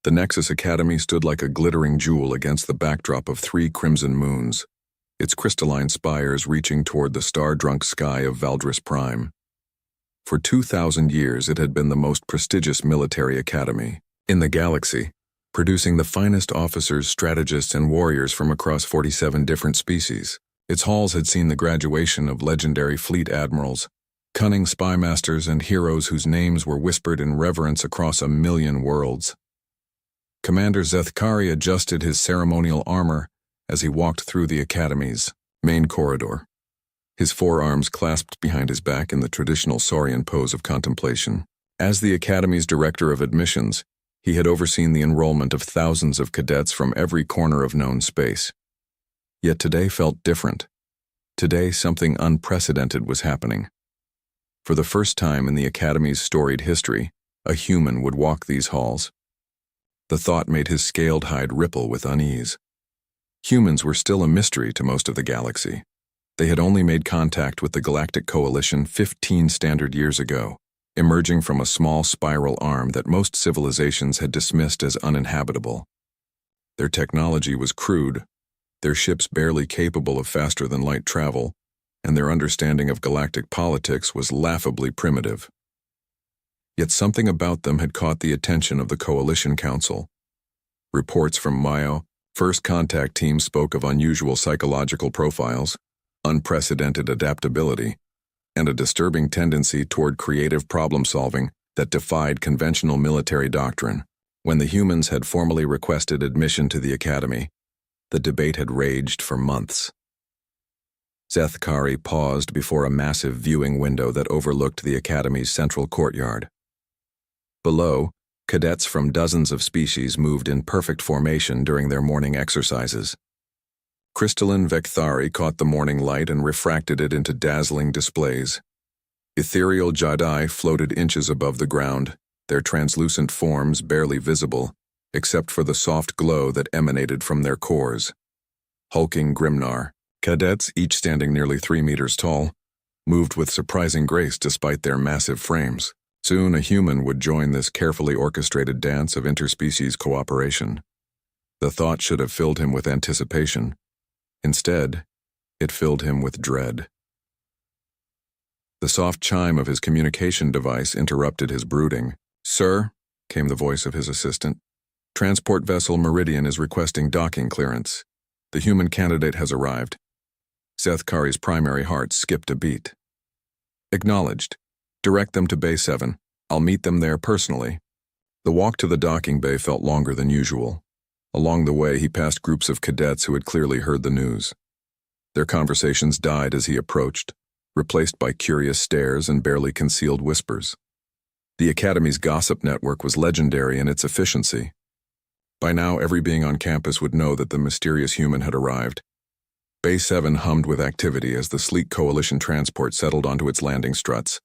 The Nexus Academy stood like a glittering jewel against the backdrop of 3 crimson moons, its crystalline spires reaching toward the star-drunk sky of Valdris Prime. For 2,000 years it had been the most prestigious military academy in the galaxy, producing the finest officers, strategists, and warriors from across 47 different species. Its halls had seen the graduation of legendary fleet admirals, cunning spy masters, and heroes whose names were whispered in reverence across 1,000,000 worlds. Commander Zethkari adjusted his ceremonial armor as he walked through the Academy's main corridor, his forearms clasped behind his back in the traditional Saurian pose of contemplation. As the Academy's director of admissions, he had overseen the enrollment of thousands of cadets from every corner of known space. Yet today felt different. Today, something unprecedented was happening. For the first time in the Academy's storied history, a human would walk these halls. The thought made his scaled hide ripple with unease. Humans were still a mystery to most of the galaxy. They had only made contact with the Galactic Coalition 15 standard years ago, emerging from a small spiral arm that most civilizations had dismissed as uninhabitable. Their technology was crude, their ships barely capable of faster-than-light travel, and their understanding of galactic politics was laughably primitive. Yet something about them had caught the attention of the Coalition Council. Reports from Mayo, first contact team, spoke of unusual psychological profiles, unprecedented adaptability, and a disturbing tendency toward creative problem-solving that defied conventional military doctrine. When the humans had formally requested admission to the Academy, the debate had raged for months. Zethkari paused before a massive viewing window that overlooked the Academy's central courtyard. Below, cadets from dozens of species moved in perfect formation during their morning exercises. Crystalline Vekthari caught the morning light and refracted it into dazzling displays. Ethereal Jedi floated inches above the ground, their translucent forms barely visible, except for the soft glow that emanated from their cores. Hulking Grimnar, cadets, each standing nearly 3 meters tall, moved with surprising grace despite their massive frames. Soon a human would join this carefully orchestrated dance of interspecies cooperation. The thought should have filled him with anticipation. Instead, it filled him with dread. The soft chime of his communication device interrupted his brooding. "Sir," came the voice of his assistant, "transport vessel Meridian is requesting docking clearance. The human candidate has arrived." Zethkari's primary heart skipped a beat. "Acknowledged. Direct them to Bay 7. I'll meet them there personally." The walk to the docking bay felt longer than usual. Along the way, he passed groups of cadets who had clearly heard the news. Their conversations died as he approached, replaced by curious stares and barely concealed whispers. The Academy's gossip network was legendary in its efficiency. By now, every being on campus would know that the mysterious human had arrived. Bay 7 hummed with activity as the sleek Coalition transport settled onto its landing struts.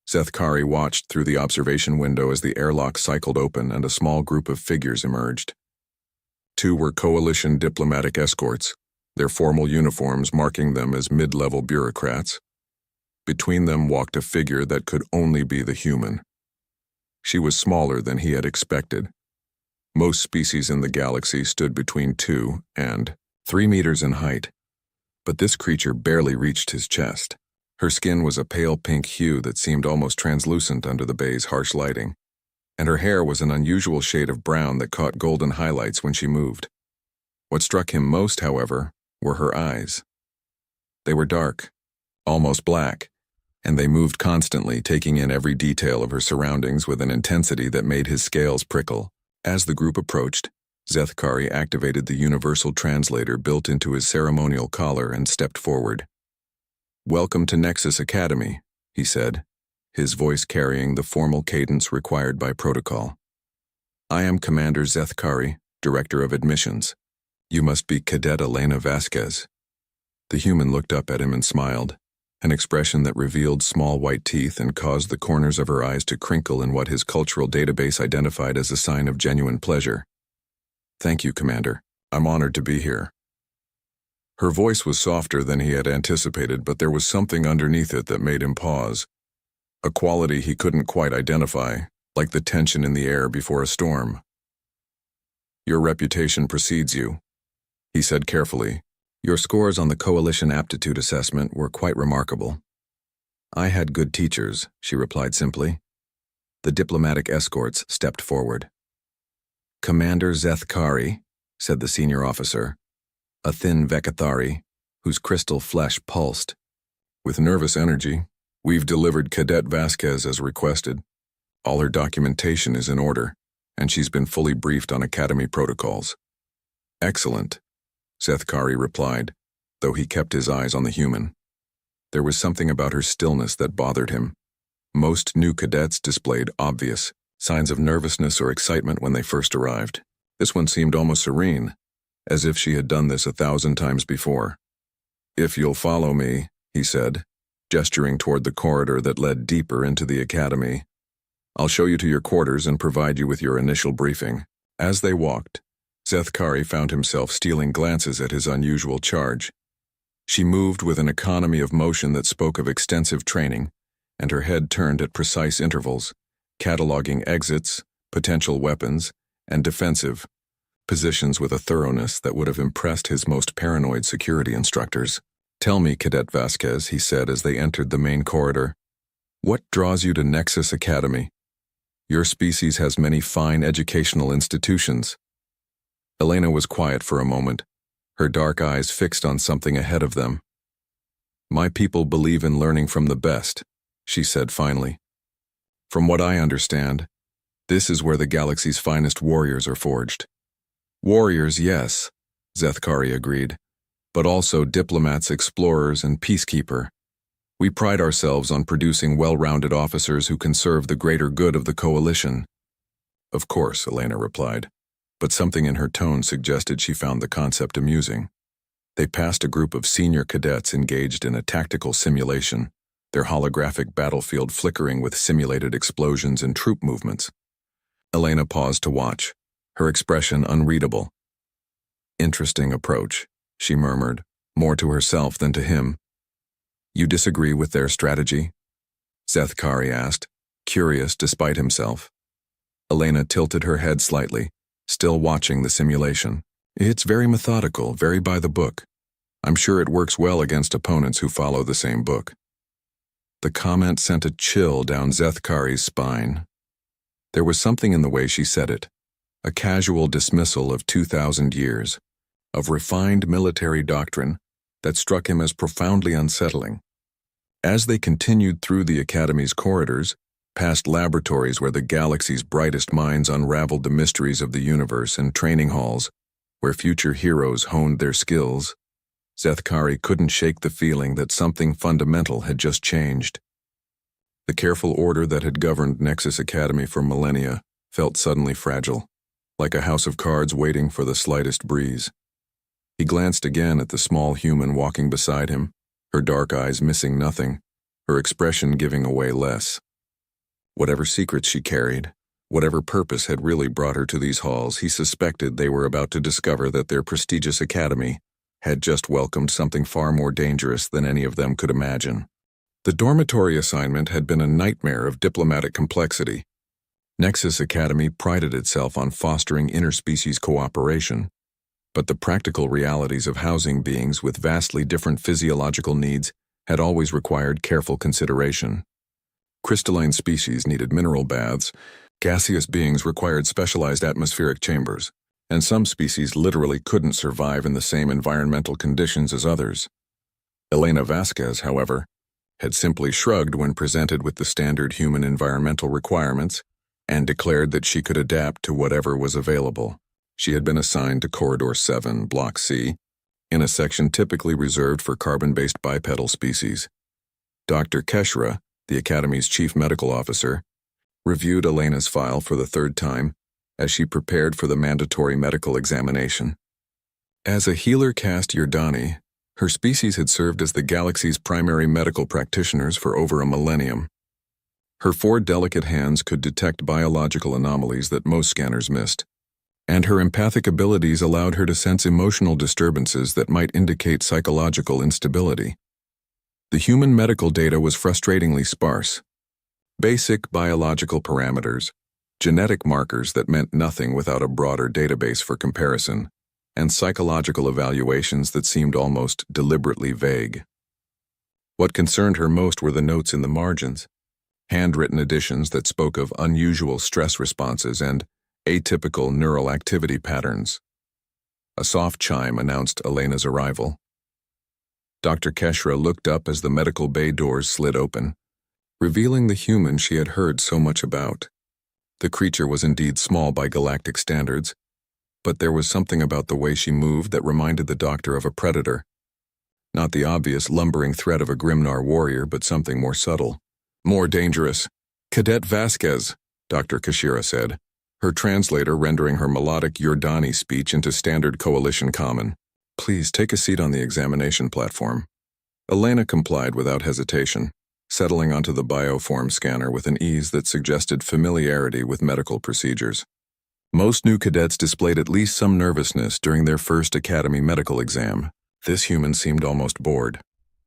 Zethkari watched through the observation window as the airlock cycled open and a small group of figures emerged. 2 were Coalition diplomatic escorts, their formal uniforms marking them as mid-level bureaucrats. Between them walked a figure that could only be the human. She was smaller than he had expected. Most species in the galaxy stood between 2 and 3 meters in height, but this creature barely reached his chest. Her skin was a pale pink hue that seemed almost translucent under the bay's harsh lighting, and her hair was an unusual shade of brown that caught golden highlights when she moved. What struck him most, however, were her eyes. They were dark, almost black, and they moved constantly, taking in every detail of her surroundings with an intensity that made his scales prickle. As the group approached, Zethkari activated the universal translator built into his ceremonial collar and stepped forward. "Welcome to Nexus Academy," he said, his voice carrying the formal cadence required by protocol. "I am Commander Zethkari, Director of Admissions. You must be Cadet Elena Vasquez." The human looked up at him and smiled, an expression that revealed small white teeth and caused the corners of her eyes to crinkle in what his cultural database identified as a sign of genuine pleasure. "Thank you, Commander. I'm honored to be here." Her voice was softer than he had anticipated, but there was something underneath it that made him pause. A quality he couldn't quite identify, like the tension in the air before a storm. Your reputation precedes you, he said carefully. Your scores on the Coalition Aptitude Assessment were quite remarkable. I had good teachers, she replied simply. The diplomatic escorts stepped forward. Commander Zethkari, said the senior officer, a thin Vekathari, whose crystal flesh pulsed. With nervous energy, we've delivered Cadet Vasquez as requested. All her documentation is in order, and she's been fully briefed on Academy protocols. Excellent, Zethkari replied, though he kept his eyes on the human. There was something about her stillness that bothered him. Most new cadets displayed obvious signs of nervousness or excitement when they first arrived. This one seemed almost serene, as if she had done this 1,000 times before. If you'll follow me, he said, gesturing toward the corridor that led deeper into the academy. I'll show you to your quarters and provide you with your initial briefing. As they walked, Zethkari found himself stealing glances at his unusual charge. She moved with an economy of motion that spoke of extensive training, and her head turned at precise intervals, cataloging exits, potential weapons, and defensive positions with a thoroughness that would have impressed his most paranoid security instructors. Tell me, Cadet Vasquez, he said as they entered the main corridor, what draws you to Nexus Academy? Your species has many fine educational institutions. Elena was quiet for a moment, her dark eyes fixed on something ahead of them. My people believe in learning from the best, she said finally. From what I understand, this is where the galaxy's finest warriors are forged. Warriors, yes, Zethkari agreed, but also diplomats, explorers, and peacekeeper. We pride ourselves on producing well-rounded officers who can serve the greater good of the Coalition. Of course, Elena replied, but something in her tone suggested she found the concept amusing. They passed a group of senior cadets engaged in a tactical simulation, their holographic battlefield flickering with simulated explosions and troop movements. Elena paused to watch, her expression unreadable. Interesting approach, she murmured, more to herself than to him. You disagree with their strategy? Zethkari asked, curious despite himself. Elena tilted her head slightly, still watching the simulation. It's very methodical, very by the book. I'm sure it works well against opponents who follow the same book. The comment sent a chill down Zethkari's spine. There was something in the way she said it, a casual dismissal of 2,000 years, of refined military doctrine that struck him as profoundly unsettling. As they continued through the Academy's corridors, past laboratories where the galaxy's brightest minds unraveled the mysteries of the universe and training halls where future heroes honed their skills, Zethkari couldn't shake the feeling that something fundamental had just changed. The careful order that had governed Nexus Academy for millennia felt suddenly fragile, like a house of cards waiting for the slightest breeze. He glanced again at the small human walking beside him, her dark eyes missing nothing, her expression giving away less. Whatever secrets she carried, whatever purpose had really brought her to these halls, he suspected they were about to discover that their prestigious academy had just welcomed something far more dangerous than any of them could imagine. The dormitory assignment had been a nightmare of diplomatic complexity. Nexus Academy prided itself on fostering interspecies cooperation, but the practical realities of housing beings with vastly different physiological needs had always required careful consideration. Crystalline species needed mineral baths, gaseous beings required specialized atmospheric chambers, and some species literally couldn't survive in the same environmental conditions as others. Elena Vasquez, however, had simply shrugged when presented with the standard human environmental requirements and declared that she could adapt to whatever was available. She had been assigned to Corridor 7, Block C, in a section typically reserved for carbon-based bipedal species. Dr. Keshra, the Academy's chief medical officer, reviewed Elena's file for the third time as she prepared for the mandatory medical examination. As a healer caste Yerdani, her species had served as the galaxy's primary medical practitioners for over a millennium. Her 4 delicate hands could detect biological anomalies that most scanners missed, and her empathic abilities allowed her to sense emotional disturbances that might indicate psychological instability. The human medical data was frustratingly sparse. Basic biological parameters, genetic markers that meant nothing without a broader database for comparison, and psychological evaluations that seemed almost deliberately vague. What concerned her most were the notes in the margins, handwritten additions that spoke of unusual stress responses and atypical neural activity patterns. A soft chime announced Elena's arrival. Dr. Keshra looked up as the medical bay doors slid open, revealing the human she had heard so much about. The creature was indeed small by galactic standards, but there was something about the way she moved that reminded the doctor of a predator. Not the obvious lumbering threat of a Grimnar warrior, but something more subtle, more dangerous. "Cadet Vasquez," Dr. Keshira said, her translator rendering her melodic Yordani speech into standard Coalition common. "Please take a seat on the examination platform." Elena complied without hesitation, settling onto the bioform scanner with an ease that suggested familiarity with medical procedures. Most new cadets displayed at least some nervousness during their first academy medical exam. This human seemed almost bored.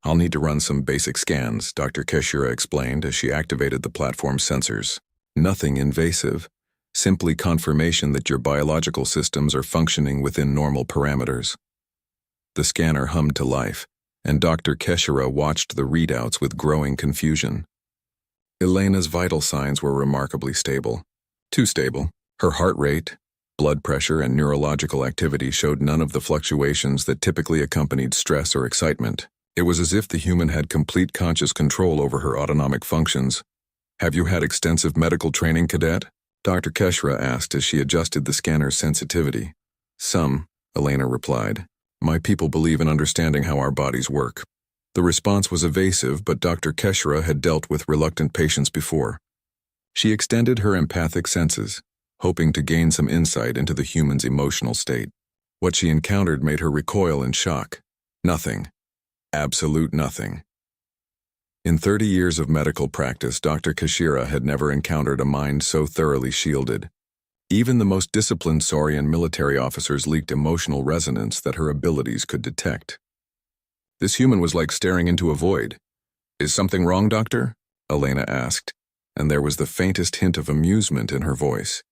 "I'll need to run some basic scans," Dr. Keshira explained as she activated the platform's sensors. "Nothing invasive, simply confirmation that your biological systems are functioning within normal parameters." The scanner hummed to life, and Dr. Keshira watched the readouts with growing confusion. Elena's vital signs were remarkably stable. Too stable. Her heart rate, blood pressure, and neurological activity showed none of the fluctuations that typically accompanied stress or excitement. It was as if the human had complete conscious control over her autonomic functions. "Have you had extensive medical training, cadet?" Dr. Keshra asked as she adjusted the scanner's sensitivity. "Some," Elena replied. "My people believe in understanding how our bodies work." The response was evasive, but Dr. Keshra had dealt with reluctant patients before. She extended her empathic senses, hoping to gain some insight into the human's emotional state. What she encountered made her recoil in shock. Nothing. Absolute nothing. In 30 years of medical practice, Dr. Keshira had never encountered a mind so thoroughly shielded. Even the most disciplined Saurian military officers leaked emotional resonance that her abilities could detect. This human was like staring into a void. "Is something wrong, doctor?" Elena asked, and there was the faintest hint of amusement in her voice.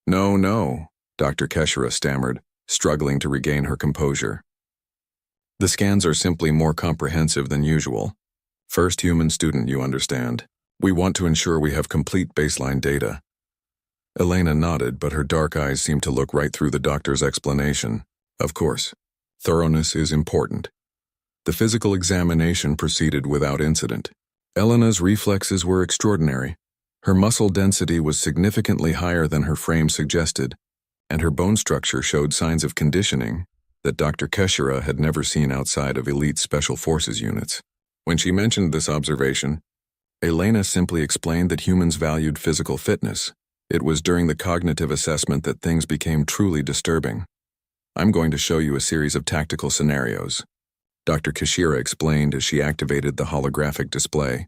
No, Dr. Keshira stammered, struggling to regain her composure. "The scans are simply more comprehensive than usual. First human student, you understand. We want to ensure we have complete baseline data." Elena nodded, but her dark eyes seemed to look right through the doctor's explanation. "Of course, thoroughness is important." The physical examination proceeded without incident. Elena's reflexes were extraordinary. Her muscle density was significantly higher than her frame suggested, and her bone structure showed signs of conditioning that Dr. Keshira had never seen outside of elite special forces units. When she mentioned this observation, Elena simply explained that humans valued physical fitness. It was during the cognitive assessment that things became truly disturbing. "I'm going to show you a series of tactical scenarios," Dr. Keshira explained as she activated the holographic display.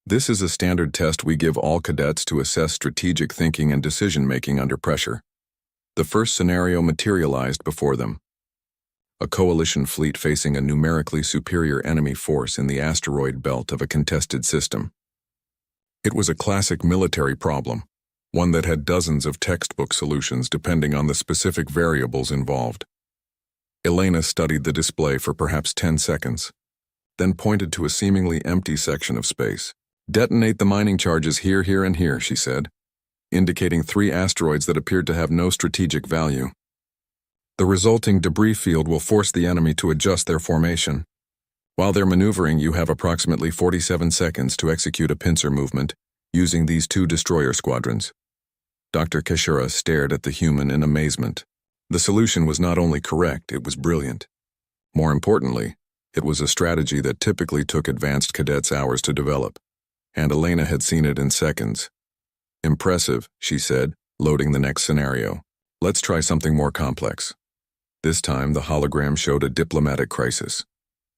"This is a standard test we give all cadets to assess strategic thinking and decision-making under pressure." The first scenario materialized before them. A coalition fleet facing a numerically superior enemy force in the asteroid belt of a contested system. It was a classic military problem, one that had dozens of textbook solutions depending on the specific variables involved. Elena studied the display for perhaps 10 seconds, then pointed to a seemingly empty section of space. "Detonate the mining charges here, here, and here," she said, indicating 3 asteroids that appeared to have no strategic value. "The resulting debris field will force the enemy to adjust their formation. While they're maneuvering, you have approximately 47 seconds to execute a pincer movement using these 2 destroyer squadrons." Dr. Keshira stared at the human in amazement. The solution was not only correct, it was brilliant. More importantly, it was a strategy that typically took advanced cadets hours to develop, and Elena had seen it in seconds. "Impressive," she said, loading the next scenario. "Let's try something more complex." This time, the hologram showed a diplomatic crisis.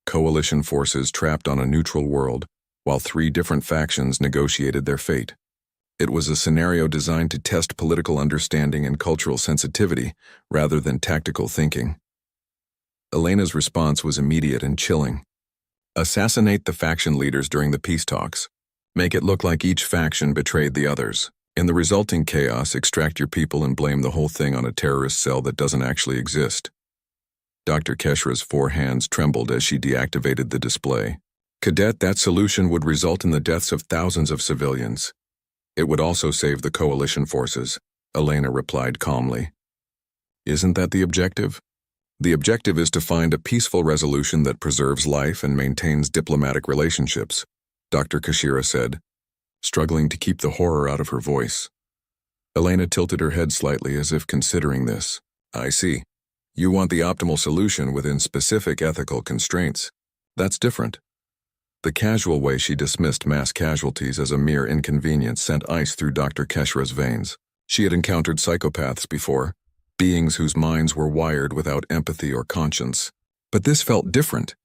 Coalition forces trapped on a neutral world, while 3 different factions negotiated their fate. It was a scenario designed to test political understanding and cultural sensitivity, rather than tactical thinking. Elena's response was immediate and chilling. "Assassinate the faction leaders during the peace talks. Make it look like each faction betrayed the others." In the resulting chaos, extract your people and blame the whole thing on a terrorist cell that doesn't actually exist. Dr. Keshra's 4 hands trembled as she deactivated the display. Cadet, that solution would result in the deaths of thousands of civilians. It would also save the coalition forces, Elena replied calmly. Isn't that the objective? The objective is to find a peaceful resolution that preserves life and maintains diplomatic relationships, Dr. Keshira said, struggling to keep the horror out of her voice. Elena tilted her head slightly as if considering this. I see. You want the optimal solution within specific ethical constraints. That's different. The casual way she dismissed mass casualties as a mere inconvenience sent ice through Dr. Keshra's veins. She had encountered psychopaths before, beings whose minds were wired without empathy or conscience. But this felt different.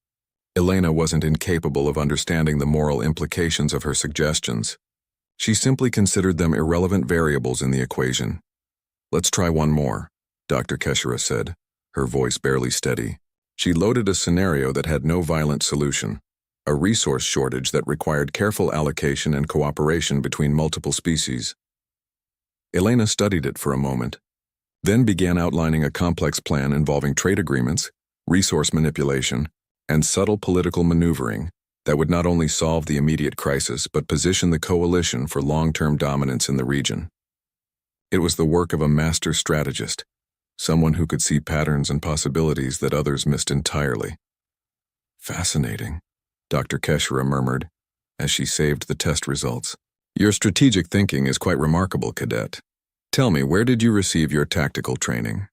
Elena wasn't incapable of understanding the moral implications of her suggestions. She simply considered them irrelevant variables in the equation. Let's try one more, Dr. Keshira said, her voice barely steady. She loaded a scenario that had no violent solution. A resource shortage that required careful allocation and cooperation between multiple species. Elena studied it for a moment, then began outlining a complex plan involving trade agreements, resource manipulation, and subtle political maneuvering that would not only solve the immediate crisis but position the coalition for long-term dominance in the region. It was the work of a master strategist, someone who could see patterns and possibilities that others missed entirely. Fascinating, Dr. Keshra murmured, as she saved the test results. Your strategic thinking is quite remarkable, Cadet. Tell me, where did you receive your tactical training?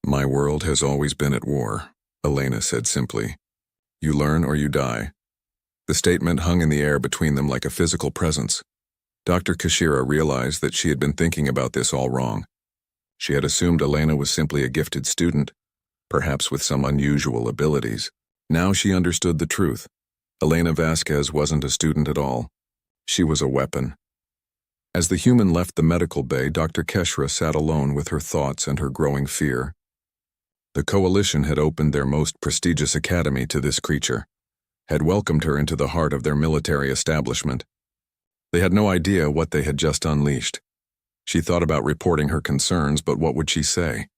My world has always been at war, Elena said simply. You learn or you die. The statement hung in the air between them like a physical presence. Dr. Keshira realized that she had been thinking about this all wrong. She had assumed Elena was simply a gifted student, perhaps with some unusual abilities. Now she understood the truth. Elena Vasquez wasn't a student at all. She was a weapon. As the human left the medical bay, Dr. Keshra sat alone with her thoughts and her growing fear. The coalition had opened their most prestigious academy to this creature, had welcomed her into the heart of their military establishment. They had no idea what they had just unleashed. She thought about reporting her concerns, but what would she say?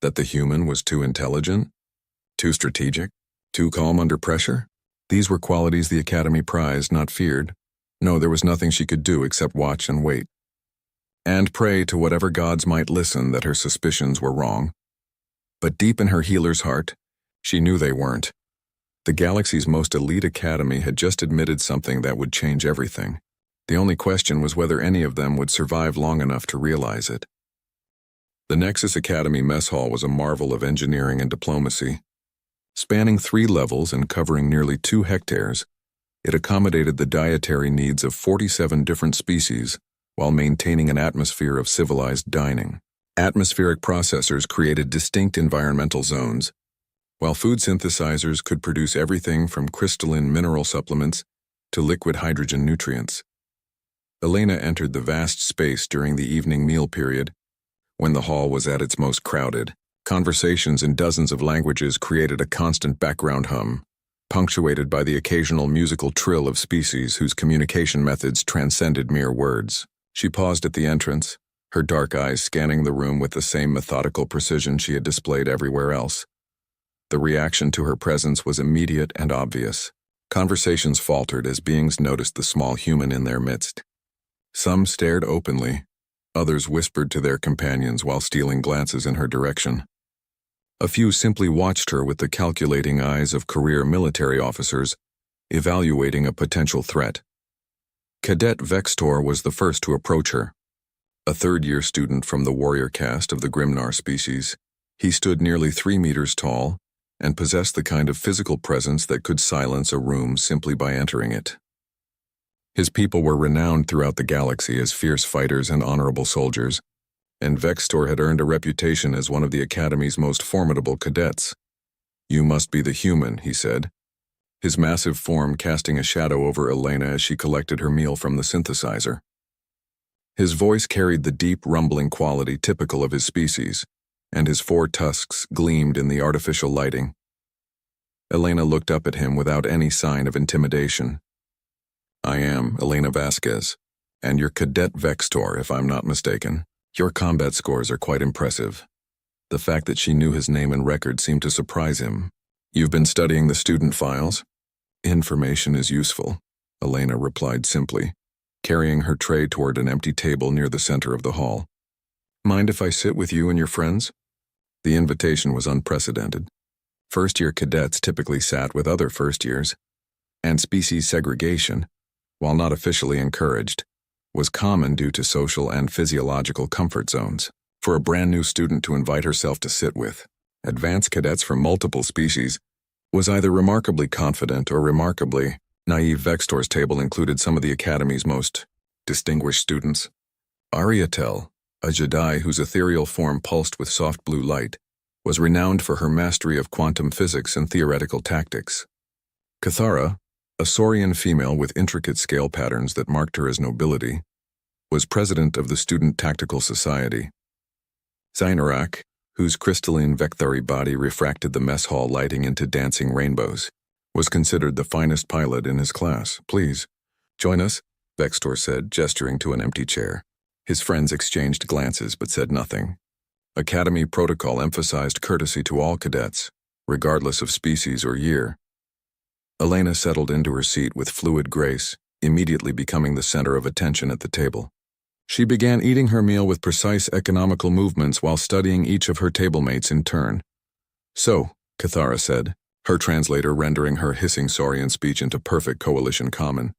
That the human was too intelligent? Too strategic? Too calm under pressure? These were qualities the Academy prized, not feared. No, there was nothing she could do except watch and wait. And pray to whatever gods might listen that her suspicions were wrong. But deep in her healer's heart, she knew they weren't. The galaxy's most elite academy had just admitted something that would change everything. The only question was whether any of them would survive long enough to realize it. The Nexus Academy mess hall was a marvel of engineering and diplomacy. Spanning 3 levels and covering nearly 2 hectares, it accommodated the dietary needs of 47 different species while maintaining an atmosphere of civilized dining. Atmospheric processors created distinct environmental zones, while food synthesizers could produce everything from crystalline mineral supplements to liquid hydrogen nutrients. Elena entered the vast space during the evening meal period, when the hall was at its most crowded. Conversations in dozens of languages created a constant background hum, punctuated by the occasional musical trill of species whose communication methods transcended mere words. She paused at the entrance, her dark eyes scanning the room with the same methodical precision she had displayed everywhere else. The reaction to her presence was immediate and obvious. Conversations faltered as beings noticed the small human in their midst. Some stared openly, others whispered to their companions while stealing glances in her direction. A few simply watched her with the calculating eyes of career military officers, evaluating a potential threat. Cadet Vextor was the first to approach her. A third-year student from the warrior caste of the Grimnar species, he stood nearly 3 meters tall and possessed the kind of physical presence that could silence a room simply by entering it. His people were renowned throughout the galaxy as fierce fighters and honorable soldiers, and Vextor had earned a reputation as one of the Academy's most formidable cadets. "You must be the human," he said, his massive form casting a shadow over Elena as she collected her meal from the synthesizer. His voice carried the deep, rumbling quality typical of his species, and his 4 tusks gleamed in the artificial lighting. Elena looked up at him without any sign of intimidation. "I am Elena Vasquez. And you're Cadet Vextor, if I'm not mistaken. Your combat scores are quite impressive. The fact that she knew his name and record seemed to surprise him. You've been studying the student files? Information is useful, Elena replied simply, carrying her tray toward an empty table near the center of the hall. Mind if I sit with you and your friends? The invitation was unprecedented. First-year cadets typically sat with other first years, and species segregation, while not officially encouraged, was common due to social and physiological comfort zones. For a brand new student to invite herself to sit with advanced cadets from multiple species was either remarkably confident or remarkably naive. Vextor's table included some of the Academy's most distinguished students. Ariatel, a Jedi whose ethereal form pulsed with soft blue light, was renowned for her mastery of quantum physics and theoretical tactics. Cathara, a Saurian female with intricate scale patterns that marked her as nobility, was president of the Student Tactical Society. Zainorak, whose crystalline vectary body refracted the mess hall lighting into dancing rainbows, was considered the finest pilot in his class. Please, join us, Vextor said, gesturing to an empty chair. His friends exchanged glances but said nothing. Academy protocol emphasized courtesy to all cadets, regardless of species or year. Elena settled into her seat with fluid grace, immediately becoming the center of attention at the table. She began eating her meal with precise economical movements while studying each of her tablemates in turn. So, Cathara said, her translator rendering her hissing Saurian speech into perfect coalition common.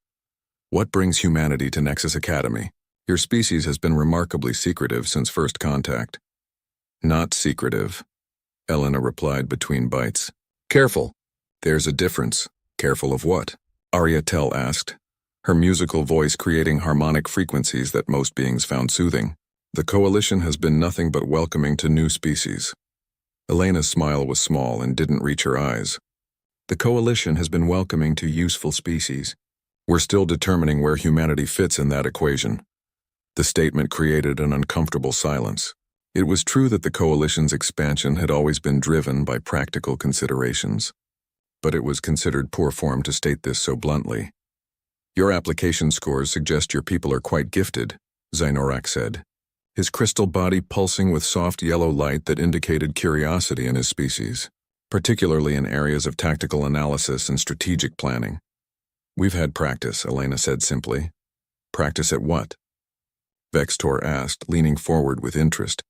What brings humanity to Nexus Academy? Your species has been remarkably secretive since first contact. Not secretive, Elena replied between bites. Careful. There's a difference. Careful of what? Ariatel asked, her musical voice creating harmonic frequencies that most beings found soothing. The coalition has been nothing but welcoming to new species. Elena's smile was small and didn't reach her eyes. The coalition has been welcoming to useful species. We're still determining where humanity fits in that equation. The statement created an uncomfortable silence. It was true that the coalition's expansion had always been driven by practical considerations, but it was considered poor form to state this so bluntly. Your application scores suggest your people are quite gifted, Zainorak said, his crystal body pulsing with soft yellow light that indicated curiosity in his species, particularly in areas of tactical analysis and strategic planning. We've had practice, Elena said simply. Practice at what? Vextor asked, leaning forward with interest.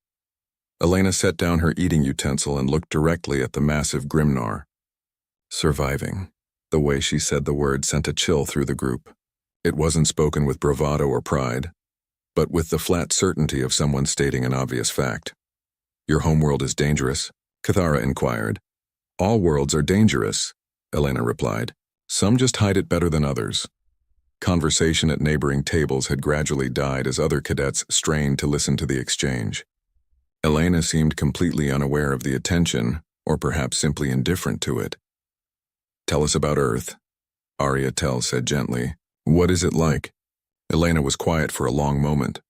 Elena set down her eating utensil and looked directly at the massive Grimnar. Surviving. The way she said the word sent a chill through the group. It wasn't spoken with bravado or pride, but with the flat certainty of someone stating an obvious fact. Your homeworld is dangerous? Cathara inquired. All worlds are dangerous, Elena replied. Some just hide it better than others. Conversation at neighboring tables had gradually died as other cadets strained to listen to the exchange. Elena seemed completely unaware of the attention, or perhaps simply indifferent to it. Tell us about Earth, Ariatel said gently. What is it like? Elena was quiet for a long moment,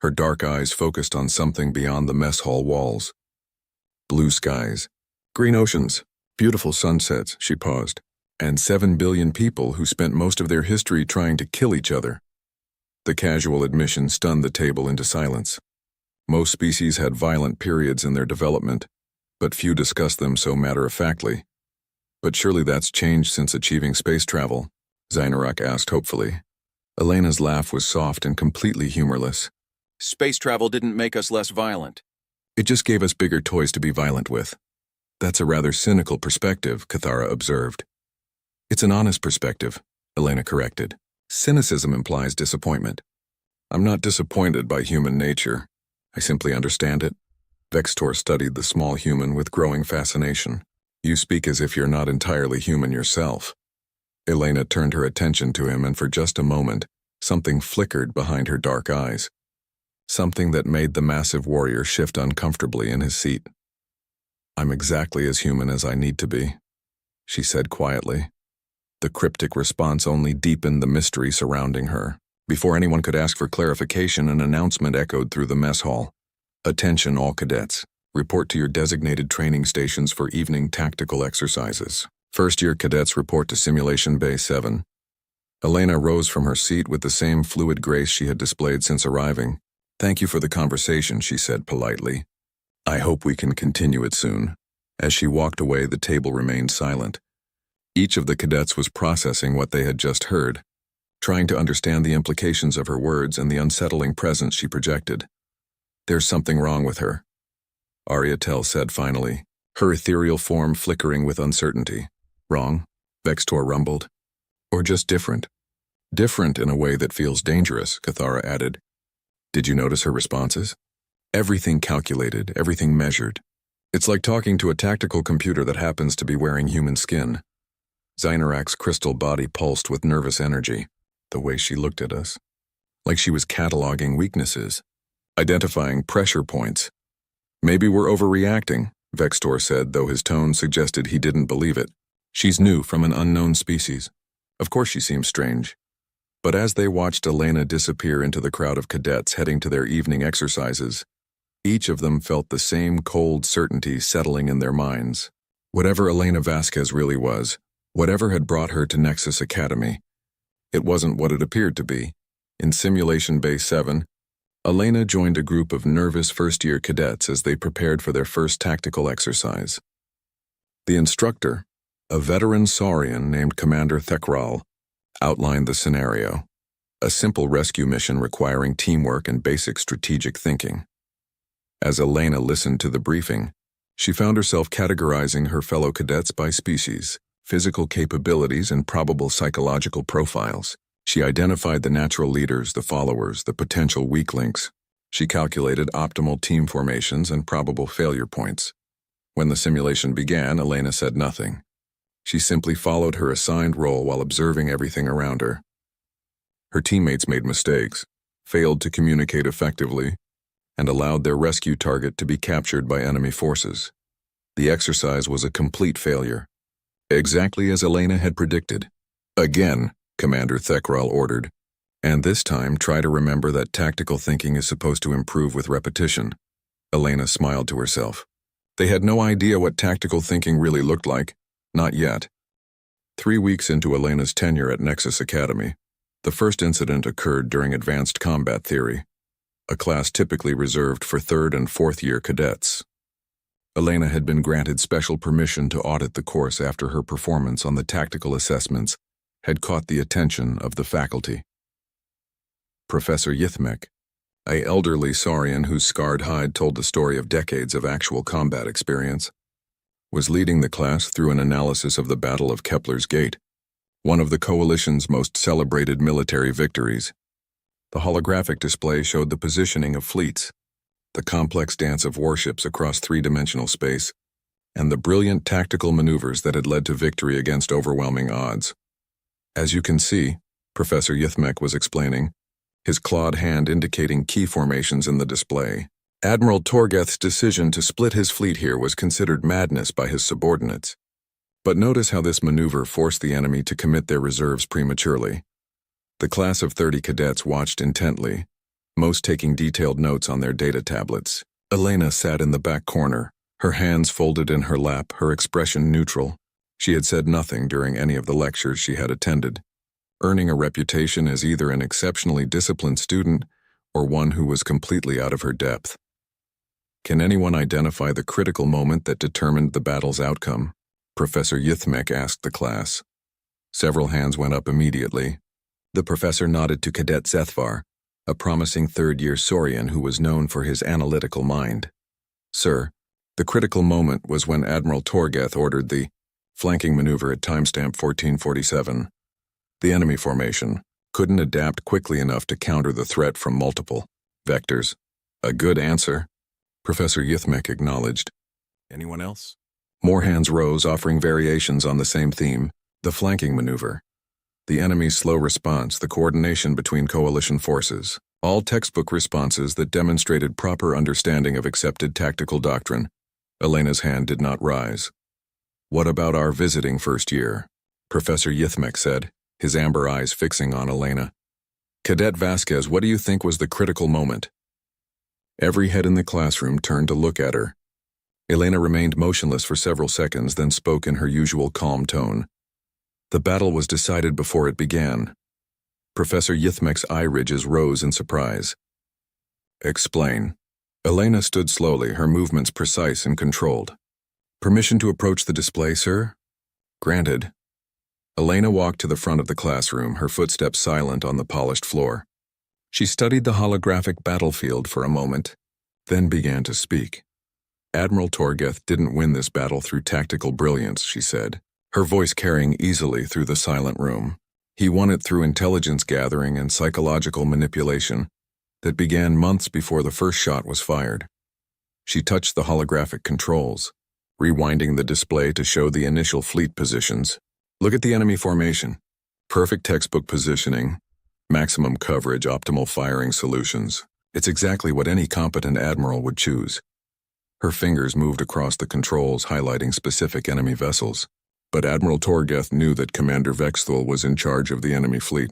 her dark eyes focused on something beyond the mess hall walls. Blue skies, green oceans, beautiful sunsets, she paused, and 7 billion people who spent most of their history trying to kill each other. The casual admission stunned the table into silence. Most species had violent periods in their development, but few discussed them so matter-of-factly. But surely that's changed since achieving space travel, Zainorak asked hopefully. Elena's laugh was soft and completely humorless. Space travel didn't make us less violent. It just gave us bigger toys to be violent with. That's a rather cynical perspective, Cathara observed. It's an honest perspective, Elena corrected. Cynicism implies disappointment. I'm not disappointed by human nature. I simply understand it. Vextor studied the small human with growing fascination. You speak as if you're not entirely human yourself. Elena turned her attention to him, and for just a moment, something flickered behind her dark eyes. Something that made the massive warrior shift uncomfortably in his seat. I'm exactly as human as I need to be, she said quietly. The cryptic response only deepened the mystery surrounding her. Before anyone could ask for clarification, an announcement echoed through the mess hall. Attention all cadets. Report to your designated training stations for evening tactical exercises. First-year cadets report to Simulation Bay 7. Elena rose from her seat with the same fluid grace she had displayed since arriving. "Thank you for the conversation," she said politely. "I hope we can continue it soon." As she walked away, the table remained silent. Each of the cadets was processing what they had just heard, trying to understand the implications of her words and the unsettling presence she projected. "There's something wrong with her," Ariatel said finally, her ethereal form flickering with uncertainty. "Wrong?" Vextor rumbled. "Or just different?" "Different in a way that feels dangerous," Cathara added. "Did you notice her responses? Everything calculated, everything measured. It's like talking to a tactical computer that happens to be wearing human skin." Zynerak's crystal body pulsed with nervous energy. The way she looked at us. Like she was cataloging weaknesses, identifying pressure points. "Maybe we're overreacting," Vextor said, though his tone suggested he didn't believe it. "She's new from an unknown species. Of course she seems strange." But as they watched Elena disappear into the crowd of cadets heading to their evening exercises, each of them felt the same cold certainty settling in their minds. Whatever Elena Vasquez really was, whatever had brought her to Nexus Academy, it wasn't what it appeared to be. In Simulation Bay 7, Elena joined a group of nervous first-year cadets as they prepared for their first tactical exercise. The instructor, a veteran Saurian named Commander Thekral, outlined the scenario, a simple rescue mission requiring teamwork and basic strategic thinking. As Elena listened to the briefing, she found herself categorizing her fellow cadets by species, physical capabilities, and probable psychological profiles. She identified the natural leaders, the followers, the potential weak links. She calculated optimal team formations and probable failure points. When the simulation began, Elena said nothing. She simply followed her assigned role while observing everything around her. Her teammates made mistakes, failed to communicate effectively, and allowed their rescue target to be captured by enemy forces. The exercise was a complete failure, exactly as Elena had predicted. "Again," Commander Thekral ordered, "and this time try to remember that tactical thinking is supposed to improve with repetition." Elena smiled to herself. They had no idea what tactical thinking really looked like. Not yet. 3 weeks into Elena's tenure at Nexus Academy, the first incident occurred during Advanced Combat Theory, a class typically reserved for 3rd and 4th year cadets. Elena had been granted special permission to audit the course after her performance on the tactical assessments had caught the attention of the faculty. Professor Yithmek, an elderly Saurian whose scarred hide told the story of decades of actual combat experience, was leading the class through an analysis of the Battle of Kepler's Gate, one of the Coalition's most celebrated military victories. The holographic display showed the positioning of fleets, the complex dance of warships across 3-dimensional space, and the brilliant tactical maneuvers that had led to victory against overwhelming odds. "As you can see," Professor Yithmek was explaining, his clawed hand indicating key formations in the display, "Admiral Torgeth's decision to split his fleet here was considered madness by his subordinates. But notice how this maneuver forced the enemy to commit their reserves prematurely." The class of 30 cadets watched intently, most taking detailed notes on their data tablets. Elena sat in the back corner, her hands folded in her lap, her expression neutral. She had said nothing during any of the lectures she had attended, earning a reputation as either an exceptionally disciplined student or one who was completely out of her depth. "Can anyone identify the critical moment that determined the battle's outcome?" Professor Yithmek asked the class. Several hands went up immediately. The professor nodded to Cadet Zethvar, a promising 3rd-year Saurian who was known for his analytical mind. "Sir, the critical moment was when Admiral Torgeth ordered the flanking maneuver at timestamp 1447. The enemy formation couldn't adapt quickly enough to counter the threat from multiple vectors." "A good answer," Professor Yithmek acknowledged. "Anyone else?" More hands rose, offering variations on the same theme, the flanking maneuver. The enemy's slow response, the coordination between coalition forces, all textbook responses that demonstrated proper understanding of accepted tactical doctrine. Elena's hand did not rise. "What about our visiting first year?" Professor Yithmek said, his amber eyes fixing on Elena. "Cadet Vasquez, what do you think was the critical moment?" Every head in the classroom turned to look at her. Elena remained motionless for several seconds, then spoke in her usual calm tone. "The battle was decided before it began. Professor Yithmek's eye ridges rose in surprise. Explain. Elena stood slowly, her movements precise and controlled. Permission to approach the display, sir? Granted. Elena walked to the front of the classroom, her footsteps silent on the polished floor. She studied the holographic battlefield for a moment, then began to speak. Admiral Torgeth didn't win this battle through tactical brilliance, she said, her voice carrying easily through the silent room. He won it through intelligence gathering and psychological manipulation that began months before the first shot was fired. She touched the holographic controls, rewinding the display to show the initial fleet positions. Look at the enemy formation. Perfect textbook positioning, maximum coverage, optimal firing solutions. It's exactly what any competent admiral would choose. Her fingers moved across the controls, highlighting specific enemy vessels. But Admiral Torgeth knew that Commander Vexthul was in charge of the enemy fleet.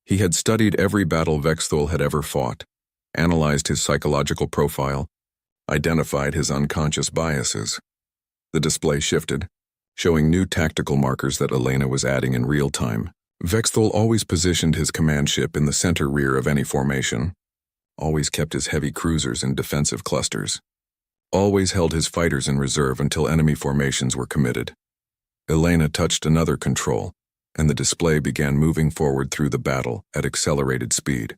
He had studied every battle Vexthul had ever fought, analyzed his psychological profile, identified his unconscious biases. The display shifted, showing new tactical markers that Elena was adding in real time. Vexthul always positioned his command ship in the center rear of any formation, always kept his heavy cruisers in defensive clusters, always held his fighters in reserve until enemy formations were committed. Elena touched another control, and the display began moving forward through the battle at accelerated speed.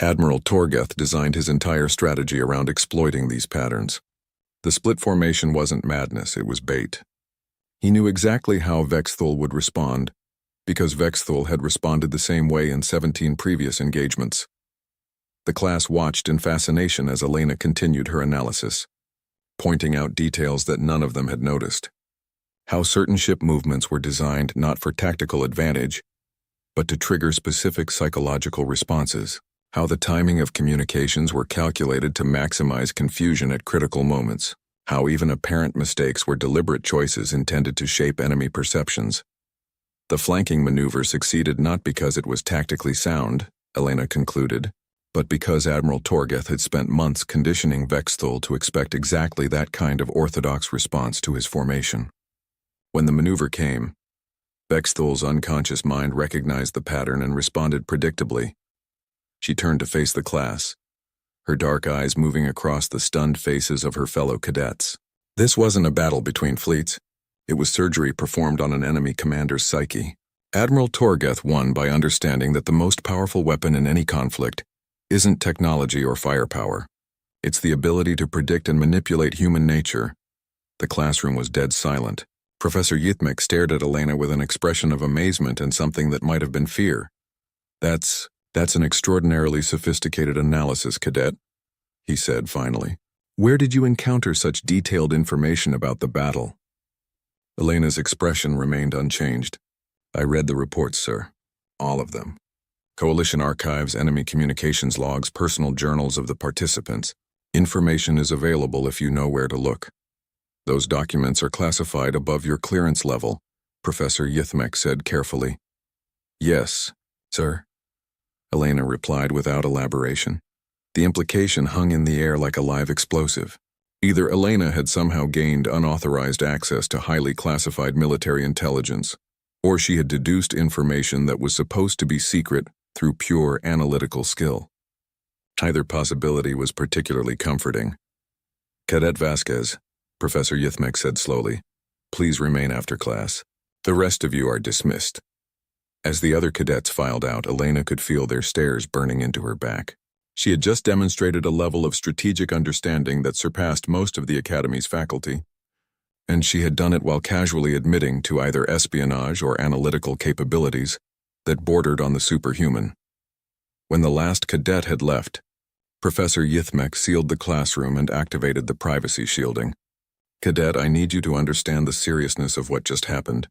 Admiral Torgeth designed his entire strategy around exploiting these patterns. The split formation wasn't madness, it was bait. He knew exactly how Vexthul would respond, because Vexthul had responded the same way in 17 previous engagements. The class watched in fascination as Elena continued her analysis, pointing out details that none of them had noticed. How certain ship movements were designed not for tactical advantage, but to trigger specific psychological responses. How the timing of communications were calculated to maximize confusion at critical moments. How even apparent mistakes were deliberate choices intended to shape enemy perceptions. The flanking maneuver succeeded not because it was tactically sound, Elena concluded, but because Admiral Torgeth had spent months conditioning Vexthul to expect exactly that kind of orthodox response to his formation. When the maneuver came, Vexthul's unconscious mind recognized the pattern and responded predictably. She turned to face the class, her dark eyes moving across the stunned faces of her fellow cadets. This wasn't a battle between fleets. It was surgery performed on an enemy commander's psyche. Admiral Torgeth won by understanding that the most powerful weapon in any conflict isn't technology or firepower. It's the ability to predict and manipulate human nature. The classroom was dead silent. Professor Yithmek stared at Elena with an expression of amazement and something that might have been fear. That's an extraordinarily sophisticated analysis, cadet, he said finally. Where did you encounter such detailed information about the battle? Elena's expression remained unchanged. I read the reports, sir. All of them. Coalition archives, enemy communications logs, personal journals of the participants. Information is available if you know where to look. Those documents are classified above your clearance level, Professor Yithmek said carefully. Yes, sir. Elena replied without elaboration. The implication hung in the air like a live explosive. Either Elena had somehow gained unauthorized access to highly classified military intelligence, or she had deduced information that was supposed to be secret through pure analytical skill. Either possibility was particularly comforting. Cadet Vasquez, Professor Yithmek said slowly, please remain after class. The rest of you are dismissed. As the other cadets filed out, Elena could feel their stares burning into her back. She had just demonstrated a level of strategic understanding that surpassed most of the Academy's faculty, and she had done it while casually admitting to either espionage or analytical capabilities that bordered on the superhuman. When the last cadet had left, Professor Yithmek sealed the classroom and activated the privacy shielding. Cadet, I need you to understand the seriousness of what just happened.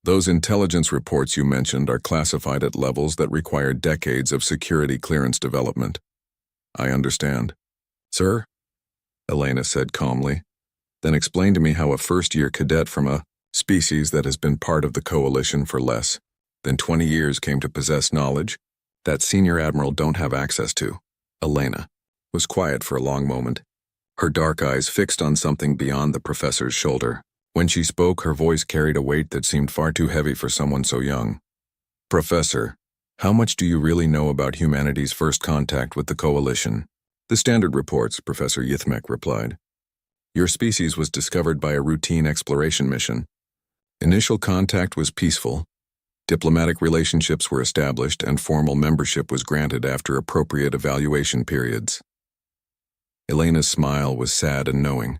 Those intelligence reports you mentioned are classified at levels that require decades of security clearance development. I understand. Sir? Elena said calmly. Then explain to me how a first-year cadet from a species that has been part of the coalition for less than 20 years came to possess knowledge that Senior Admiral don't have access to. Elena was quiet for a long moment, her dark eyes fixed on something beyond the professor's shoulder. When she spoke, her voice carried a weight that seemed far too heavy for someone so young. Professor, How much do you really know about humanity's first contact with the Coalition? The standard reports, Professor Yithmek replied. Your species was discovered by a routine exploration mission. Initial contact was peaceful. Diplomatic relationships were established and formal membership was granted after appropriate evaluation periods. Elena's smile was sad and knowing.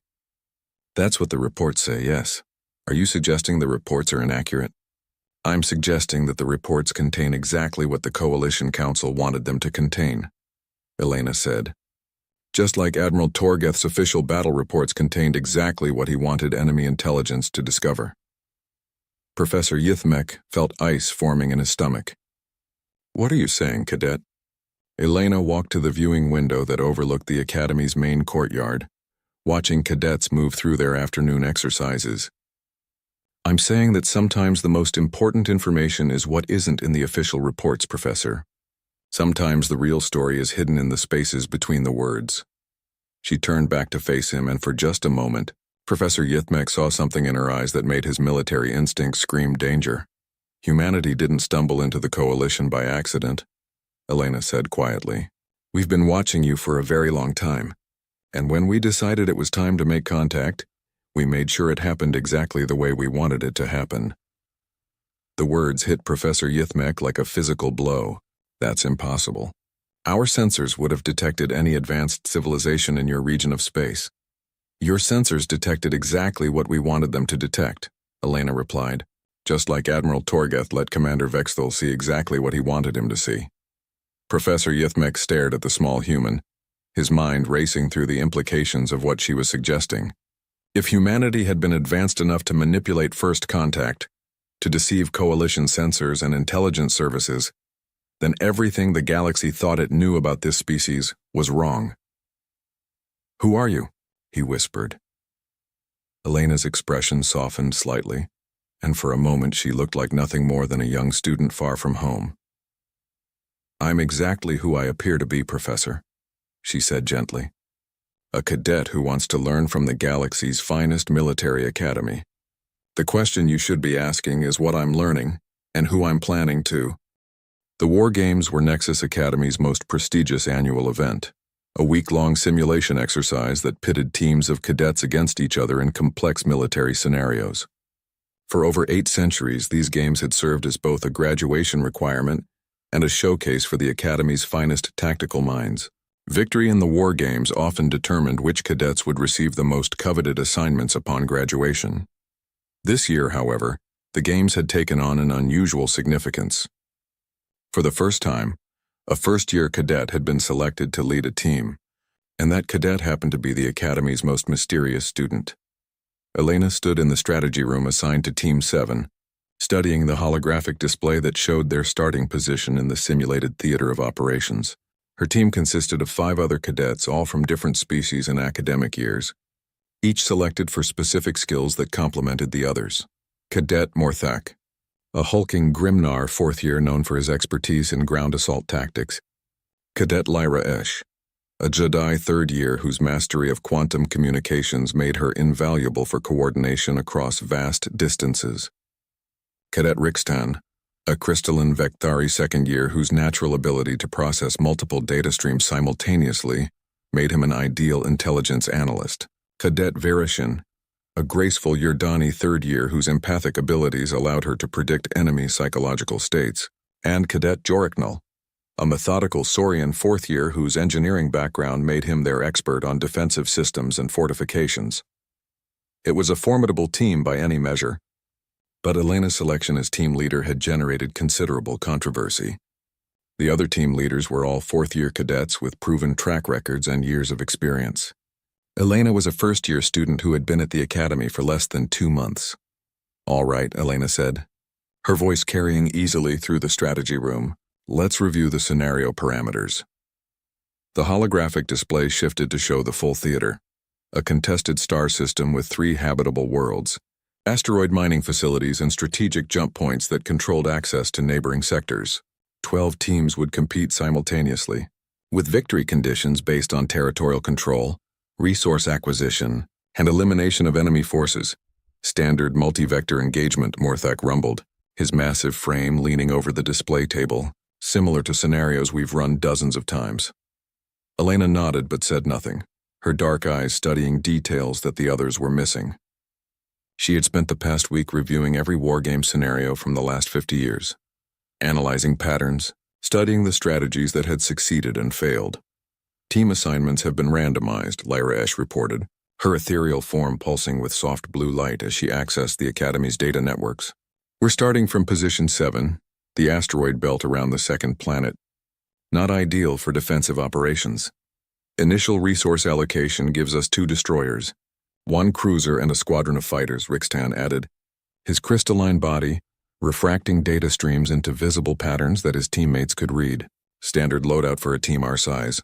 That's what the reports say, yes. Are you suggesting the reports are inaccurate? I'm suggesting that the reports contain exactly what the Coalition Council wanted them to contain, Elena said. Just like Admiral Torgeth's official battle reports contained exactly what he wanted enemy intelligence to discover. Professor Yithmek felt ice forming in his stomach. What are you saying, Cadet? Elena walked to the viewing window that overlooked the Academy's main courtyard, watching cadets move through their afternoon exercises. I'm saying that sometimes the most important information is what isn't in the official reports, Professor. Sometimes the real story is hidden in the spaces between the words. She turned back to face him, and for just a moment, Professor Yithmek saw something in her eyes that made his military instinct scream danger. Humanity didn't stumble into the Coalition by accident, Elena said quietly. We've been watching you for a very long time, and when we decided it was time to make contact, we made sure it happened exactly the way we wanted it to happen. The words hit Professor Yithmek like a physical blow. That's impossible. Our sensors would have detected any advanced civilization in your region of space. Your sensors detected exactly what we wanted them to detect, Elena replied, just like Admiral Torgeth let Commander Vexthal see exactly what he wanted him to see. Professor Yithmek stared at the small human, his mind racing through the implications of what she was suggesting. If humanity had been advanced enough to manipulate first contact, to deceive Coalition sensors and intelligence services, then everything the galaxy thought it knew about this species was wrong. Who are you? He whispered. Elena's expression softened slightly, and for a moment she looked like nothing more than a young student far from home. I'm exactly who I appear to be, Professor, she said gently. A cadet who wants to learn from the galaxy's finest military academy. The question you should be asking is what I'm learning and who I'm planning to. The War Games were Nexus Academy's most prestigious annual event, a week-long simulation exercise that pitted teams of cadets against each other in complex military scenarios. For over 8 centuries, these games had served as both a graduation requirement and a showcase for the Academy's finest tactical minds. Victory in the War Games often determined which cadets would receive the most coveted assignments upon graduation. This year, however, the Games had taken on an unusual significance. For the first time, a first-year cadet had been selected to lead a team, and that cadet happened to be the Academy's most mysterious student. Elena stood in the strategy room assigned to Team 7, studying the holographic display that showed their starting position in the simulated theater of operations. Her team consisted of 5 other cadets, all from different species and academic years, each selected for specific skills that complemented the others. Cadet Morthak, a hulking Grimnar 4th year known for his expertise in ground assault tactics. Cadet Lyra Esh, a Jedi 3rd year whose mastery of quantum communications made her invaluable for coordination across vast distances. Cadet Rixtan, a crystalline Vectari 2nd year whose natural ability to process multiple data streams simultaneously made him an ideal intelligence analyst. Cadet Verishin, a graceful Yerdani 3rd year whose empathic abilities allowed her to predict enemy psychological states. And Cadet Joriknal, a methodical Saurian 4th year whose engineering background made him their expert on defensive systems and fortifications. It was a formidable team by any measure, but Elena's selection as team leader had generated considerable controversy. The other team leaders were all 4th-year cadets with proven track records and years of experience. Elena was a first-year student who had been at the academy for less than 2 months. All right, Elena said, her voice carrying easily through the strategy room. Let's review the scenario parameters. The holographic display shifted to show the full theater, a contested star system with 3 habitable worlds, asteroid mining facilities and strategic jump points that controlled access to neighboring sectors. 12 teams would compete simultaneously, with victory conditions based on territorial control, resource acquisition, and elimination of enemy forces. Standard multi-vector engagement, Morthak rumbled, his massive frame leaning over the display table. similar to scenarios we've run dozens of times. Elena nodded but said nothing, her dark eyes studying details that the others were missing. She had spent the past week reviewing every wargame scenario from the last 50 years, analyzing patterns, studying the strategies that had succeeded and failed. Team assignments have been randomized, Lyra Esch reported, her ethereal form pulsing with soft blue light as she accessed the Academy's data networks. We're starting from position 7, the asteroid belt around the second planet. Not ideal for defensive operations. Initial resource allocation gives us 2 destroyers, 1 cruiser and a squadron of fighters, Rixtan added, his crystalline body refracting data streams into visible patterns that his teammates could read. Standard loadout for a team our size.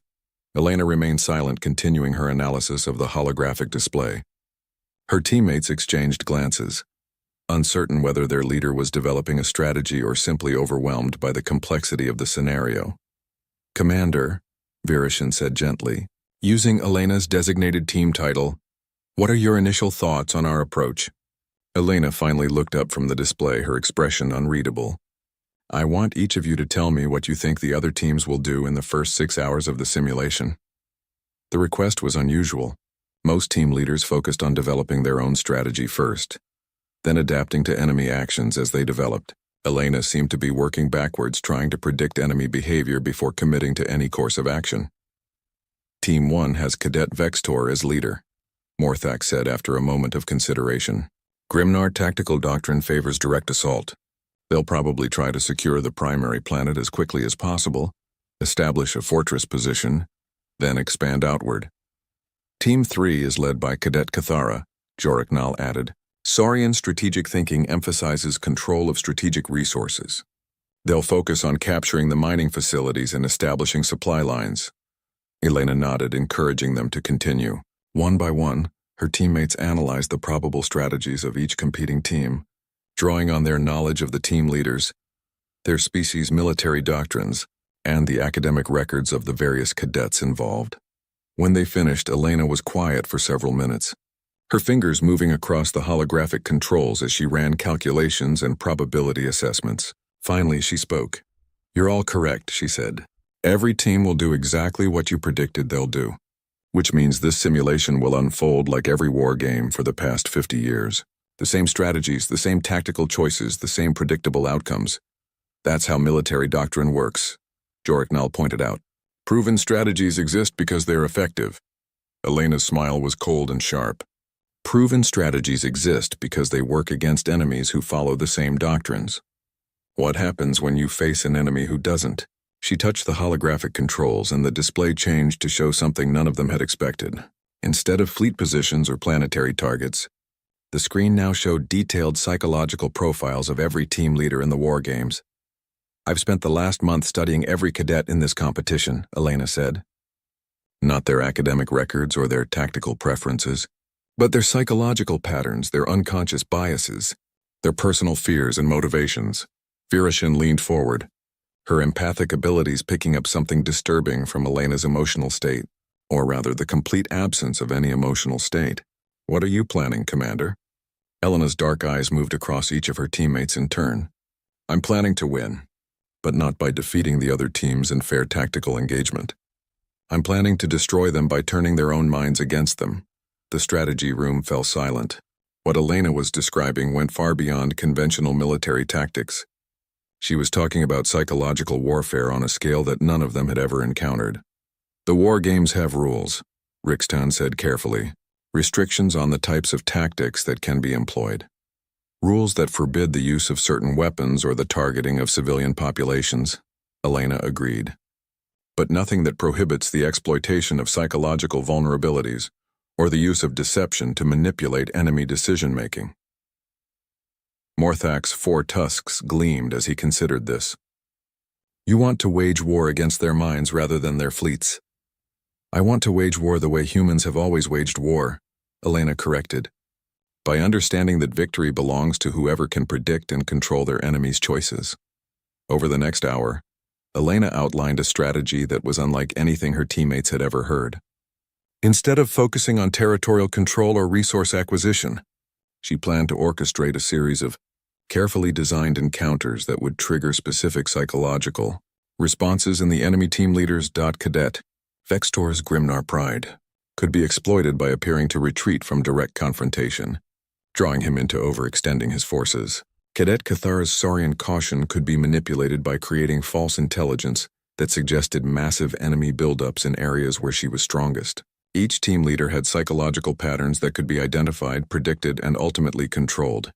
Elena remained silent, continuing her analysis of the holographic display. Her teammates exchanged glances, uncertain whether their leader was developing a strategy or simply overwhelmed by the complexity of the scenario. "Commander," Virishin said gently, using Elena's designated team title, "what are your initial thoughts on our approach?" Elena finally looked up from the display, her expression unreadable. "I want each of you to tell me what you think the other teams will do in the first 6 hours of the simulation." The request was unusual. Most team leaders focused on developing their own strategy first, then adapting to enemy actions as they developed. Elena seemed to be working backwards, trying to predict enemy behavior before committing to any course of action. Team 1 has Cadet Vextor as leader, Morthak said after a moment of consideration. Grimnar tactical doctrine favors direct assault. They'll probably try to secure the primary planet as quickly as possible, establish a fortress position, then expand outward. Team 3 is led by Cadet Cathara, Joriknal added. Saurian strategic thinking emphasizes control of strategic resources. They'll focus on capturing the mining facilities and establishing supply lines. Elena nodded, encouraging them to continue. One by one, her teammates analyzed the probable strategies of each competing team, drawing on their knowledge of the team leaders, their species' military doctrines, and the academic records of the various cadets involved. When they finished, Elena was quiet for several minutes, her fingers moving across the holographic controls as she ran calculations and probability assessments. Finally, she spoke. "You're all correct," she said. "Every team will do exactly what you predicted they'll do, which means this simulation will unfold like every war game for the past 50 years. The same strategies, the same tactical choices, the same predictable outcomes. That's how military doctrine works," Joriknal pointed out. "Proven strategies exist because they're effective." Elena's smile was cold and sharp. Proven strategies exist because they work against enemies who follow the same doctrines. What happens when you face an enemy who doesn't? She touched the holographic controls and the display changed to show something none of them had expected. Instead of fleet positions or planetary targets, the screen now showed detailed psychological profiles of every team leader in the war games. "I've spent the last month studying every cadet in this competition," Elena said. Not their academic records or their tactical preferences, but their psychological patterns, their unconscious biases, their personal fears and motivations. Virishin leaned forward, her empathic abilities picking up something disturbing from Elena's emotional state, or rather the complete absence of any emotional state. "What are you planning, Commander?" Elena's dark eyes moved across each of her teammates in turn. "I'm planning to win, but not by defeating the other teams in fair tactical engagement. I'm planning to destroy them by turning their own minds against them." The strategy room fell silent. What Elena was describing went far beyond conventional military tactics. She was talking about psychological warfare on a scale that none of them had ever encountered. "The war games have rules," Rixtan said carefully. "Restrictions on the types of tactics that can be employed. Rules that forbid the use of certain weapons or the targeting of civilian populations." Elena agreed. "But nothing that prohibits the exploitation of psychological vulnerabilities or the use of deception to manipulate enemy decision-making." Morthak's 4 tusks gleamed as he considered this. "You want to wage war against their minds rather than their fleets." "I want to wage war the way humans have always waged war," Elena corrected, "by understanding that victory belongs to whoever can predict and control their enemies' choices." Over the next hour, Elena outlined a strategy that was unlike anything her teammates had ever heard. Instead of focusing on territorial control or resource acquisition, she planned to orchestrate a series of carefully designed encounters that would trigger specific psychological Responses in the enemy team leader's cadet, Vextor's Grimnar pride, could be exploited by appearing to retreat from direct confrontation, drawing him into overextending his forces. Cadet Cathara's Saurian caution could be manipulated by creating false intelligence that suggested massive enemy buildups in areas where she was strongest. Each team leader had psychological patterns that could be identified, predicted, and ultimately controlled.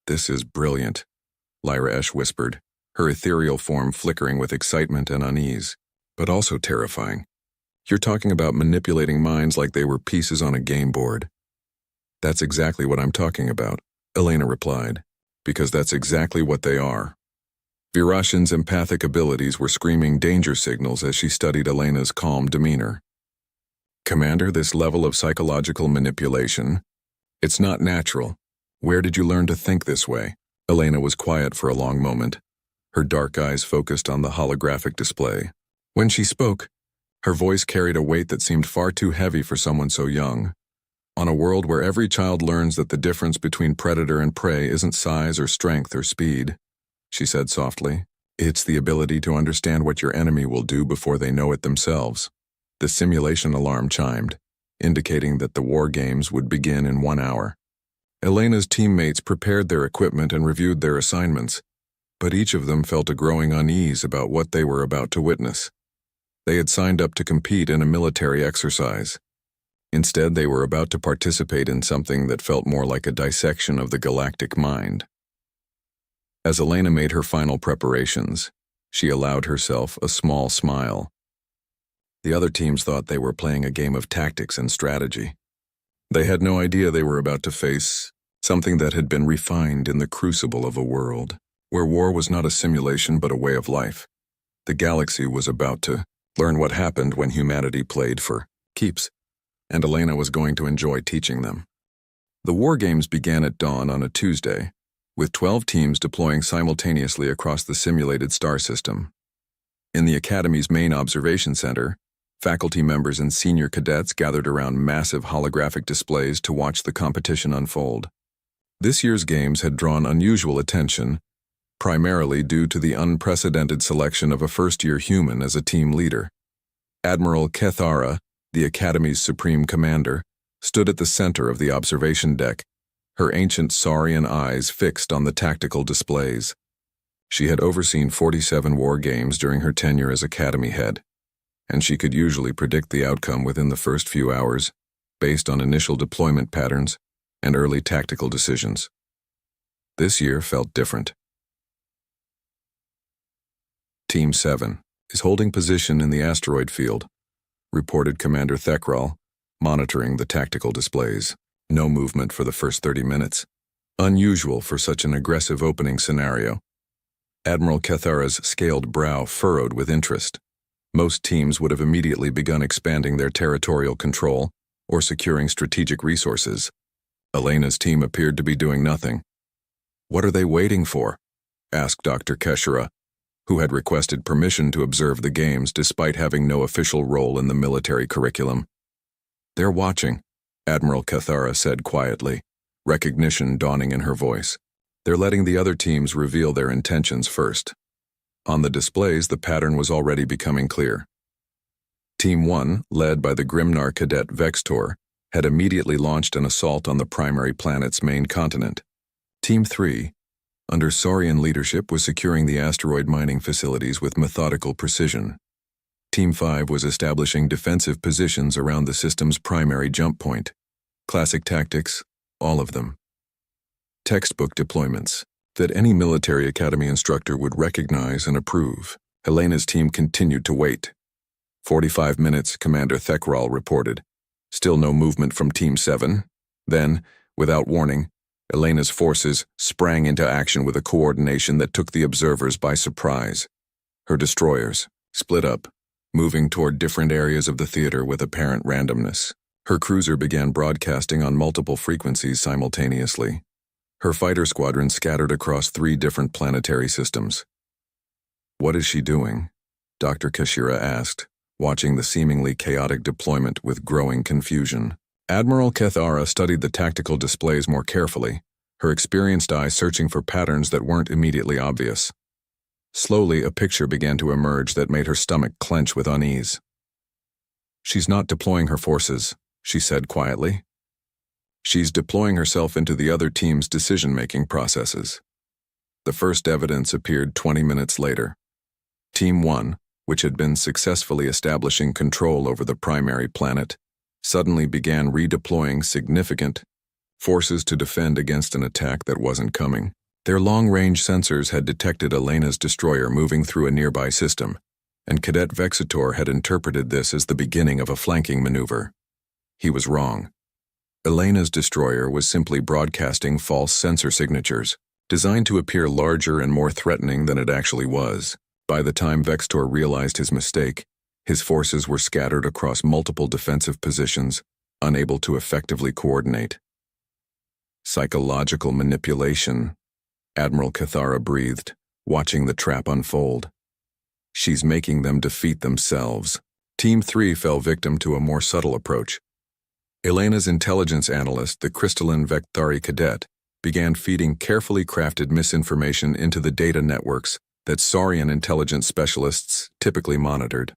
"This is brilliant," Lyra Esh whispered, her ethereal form flickering with excitement and unease, but also terrifying. "You're talking about manipulating minds like they were pieces on a game board." "That's exactly what I'm talking about," Elena replied, "because that's exactly what they are." Virashin's empathic abilities were screaming danger signals as she studied Elena's calm demeanor. "Commander, this level of psychological manipulation, it's not natural. Where did you learn to think this way?" Elena was quiet for a long moment, her dark eyes focused on the holographic display. When she spoke, her voice carried a weight that seemed far too heavy for someone so young. "On a world where every child learns that the difference between predator and prey isn't size or strength or speed," she said softly, "it's the ability to understand what your enemy will do before they know it themselves." The simulation alarm chimed, indicating that the war games would begin in 1 hour. Elena's teammates prepared their equipment and reviewed their assignments, but each of them felt a growing unease about what they were about to witness. They had signed up to compete in a military exercise. Instead, they were about to participate in something that felt more like a dissection of the galactic mind. As Elena made her final preparations, she allowed herself a small smile. The other teams thought they were playing a game of tactics and strategy. They had no idea they were about to face something that had been refined in the crucible of a world where war was not a simulation but a way of life. The galaxy was about to learn what happened when humanity played for keeps, and Elena was going to enjoy teaching them. The war games began at dawn on a Tuesday, with 12 teams deploying simultaneously across the simulated star system. In the Academy's main observation center, faculty members and senior cadets gathered around massive holographic displays to watch the competition unfold. This year's games had drawn unusual attention, primarily due to the unprecedented selection of a first-year human as a team leader. Admiral Cathara, the Academy's supreme commander, stood at the center of the observation deck, her ancient saurian eyes fixed on the tactical displays. She had overseen 47 war games during her tenure as Academy head, and she could usually predict the outcome within the first few hours, based on initial deployment patterns and early tactical decisions. This year felt different. Team 7 is holding position in the asteroid field, reported Commander Thekral, monitoring the tactical displays. No movement for the first 30 minutes. Unusual for such an aggressive opening scenario. Admiral Cathara's scaled brow furrowed with interest. Most teams would have immediately begun expanding their territorial control or securing strategic resources. Elena's team appeared to be doing nothing. "What are they waiting for?" asked Dr. Keshira, who had requested permission to observe the games despite having no official role in the military curriculum. "They're watching," Admiral Cathara said quietly, recognition dawning in her voice. "They're letting the other teams reveal their intentions first." On the displays, the pattern was already becoming clear. Team 1, led by the Grimnar cadet Vextor, had immediately launched an assault on the primary planet's main continent. Team 3, under Saurian leadership, was securing the asteroid mining facilities with methodical precision. Team 5 was establishing defensive positions around the system's primary jump point. Classic tactics, all of them. Textbook deployments that any military academy instructor would recognize and approve. Elena's team continued to wait. 45 minutes, Commander Thekral reported. Still no movement from Team 7. Then, without warning, Elena's forces sprang into action with a coordination that took the observers by surprise. Her destroyers split up, moving toward different areas of the theater with apparent randomness. Her cruiser began broadcasting on multiple frequencies simultaneously. Her fighter squadron scattered across 3 different planetary systems. "What is she doing?" Dr. Keshira asked, watching the seemingly chaotic deployment with growing confusion. Admiral Cathara studied the tactical displays more carefully, her experienced eye searching for patterns that weren't immediately obvious. Slowly, a picture began to emerge that made her stomach clench with unease. "She's not deploying her forces," she said quietly. "She's deploying herself into the other team's decision-making processes." The first evidence appeared 20 minutes later. Team 1, which had been successfully establishing control over the primary planet, suddenly began redeploying significant forces to defend against an attack that wasn't coming. Their long-range sensors had detected Elena's destroyer moving through a nearby system, and Cadet Vexitor had interpreted this as the beginning of a flanking maneuver. He was wrong. Elena's destroyer was simply broadcasting false sensor signatures, designed to appear larger and more threatening than it actually was. By the time Vexitor realized his mistake, his forces were scattered across multiple defensive positions, unable to effectively coordinate. "Psychological manipulation," Admiral Cathara breathed, watching the trap unfold. "She's making them defeat themselves." Team 3 fell victim to a more subtle approach. Elena's intelligence analyst, the crystalline Vectari cadet, began feeding carefully crafted misinformation into the data networks that Saurian intelligence specialists typically monitored.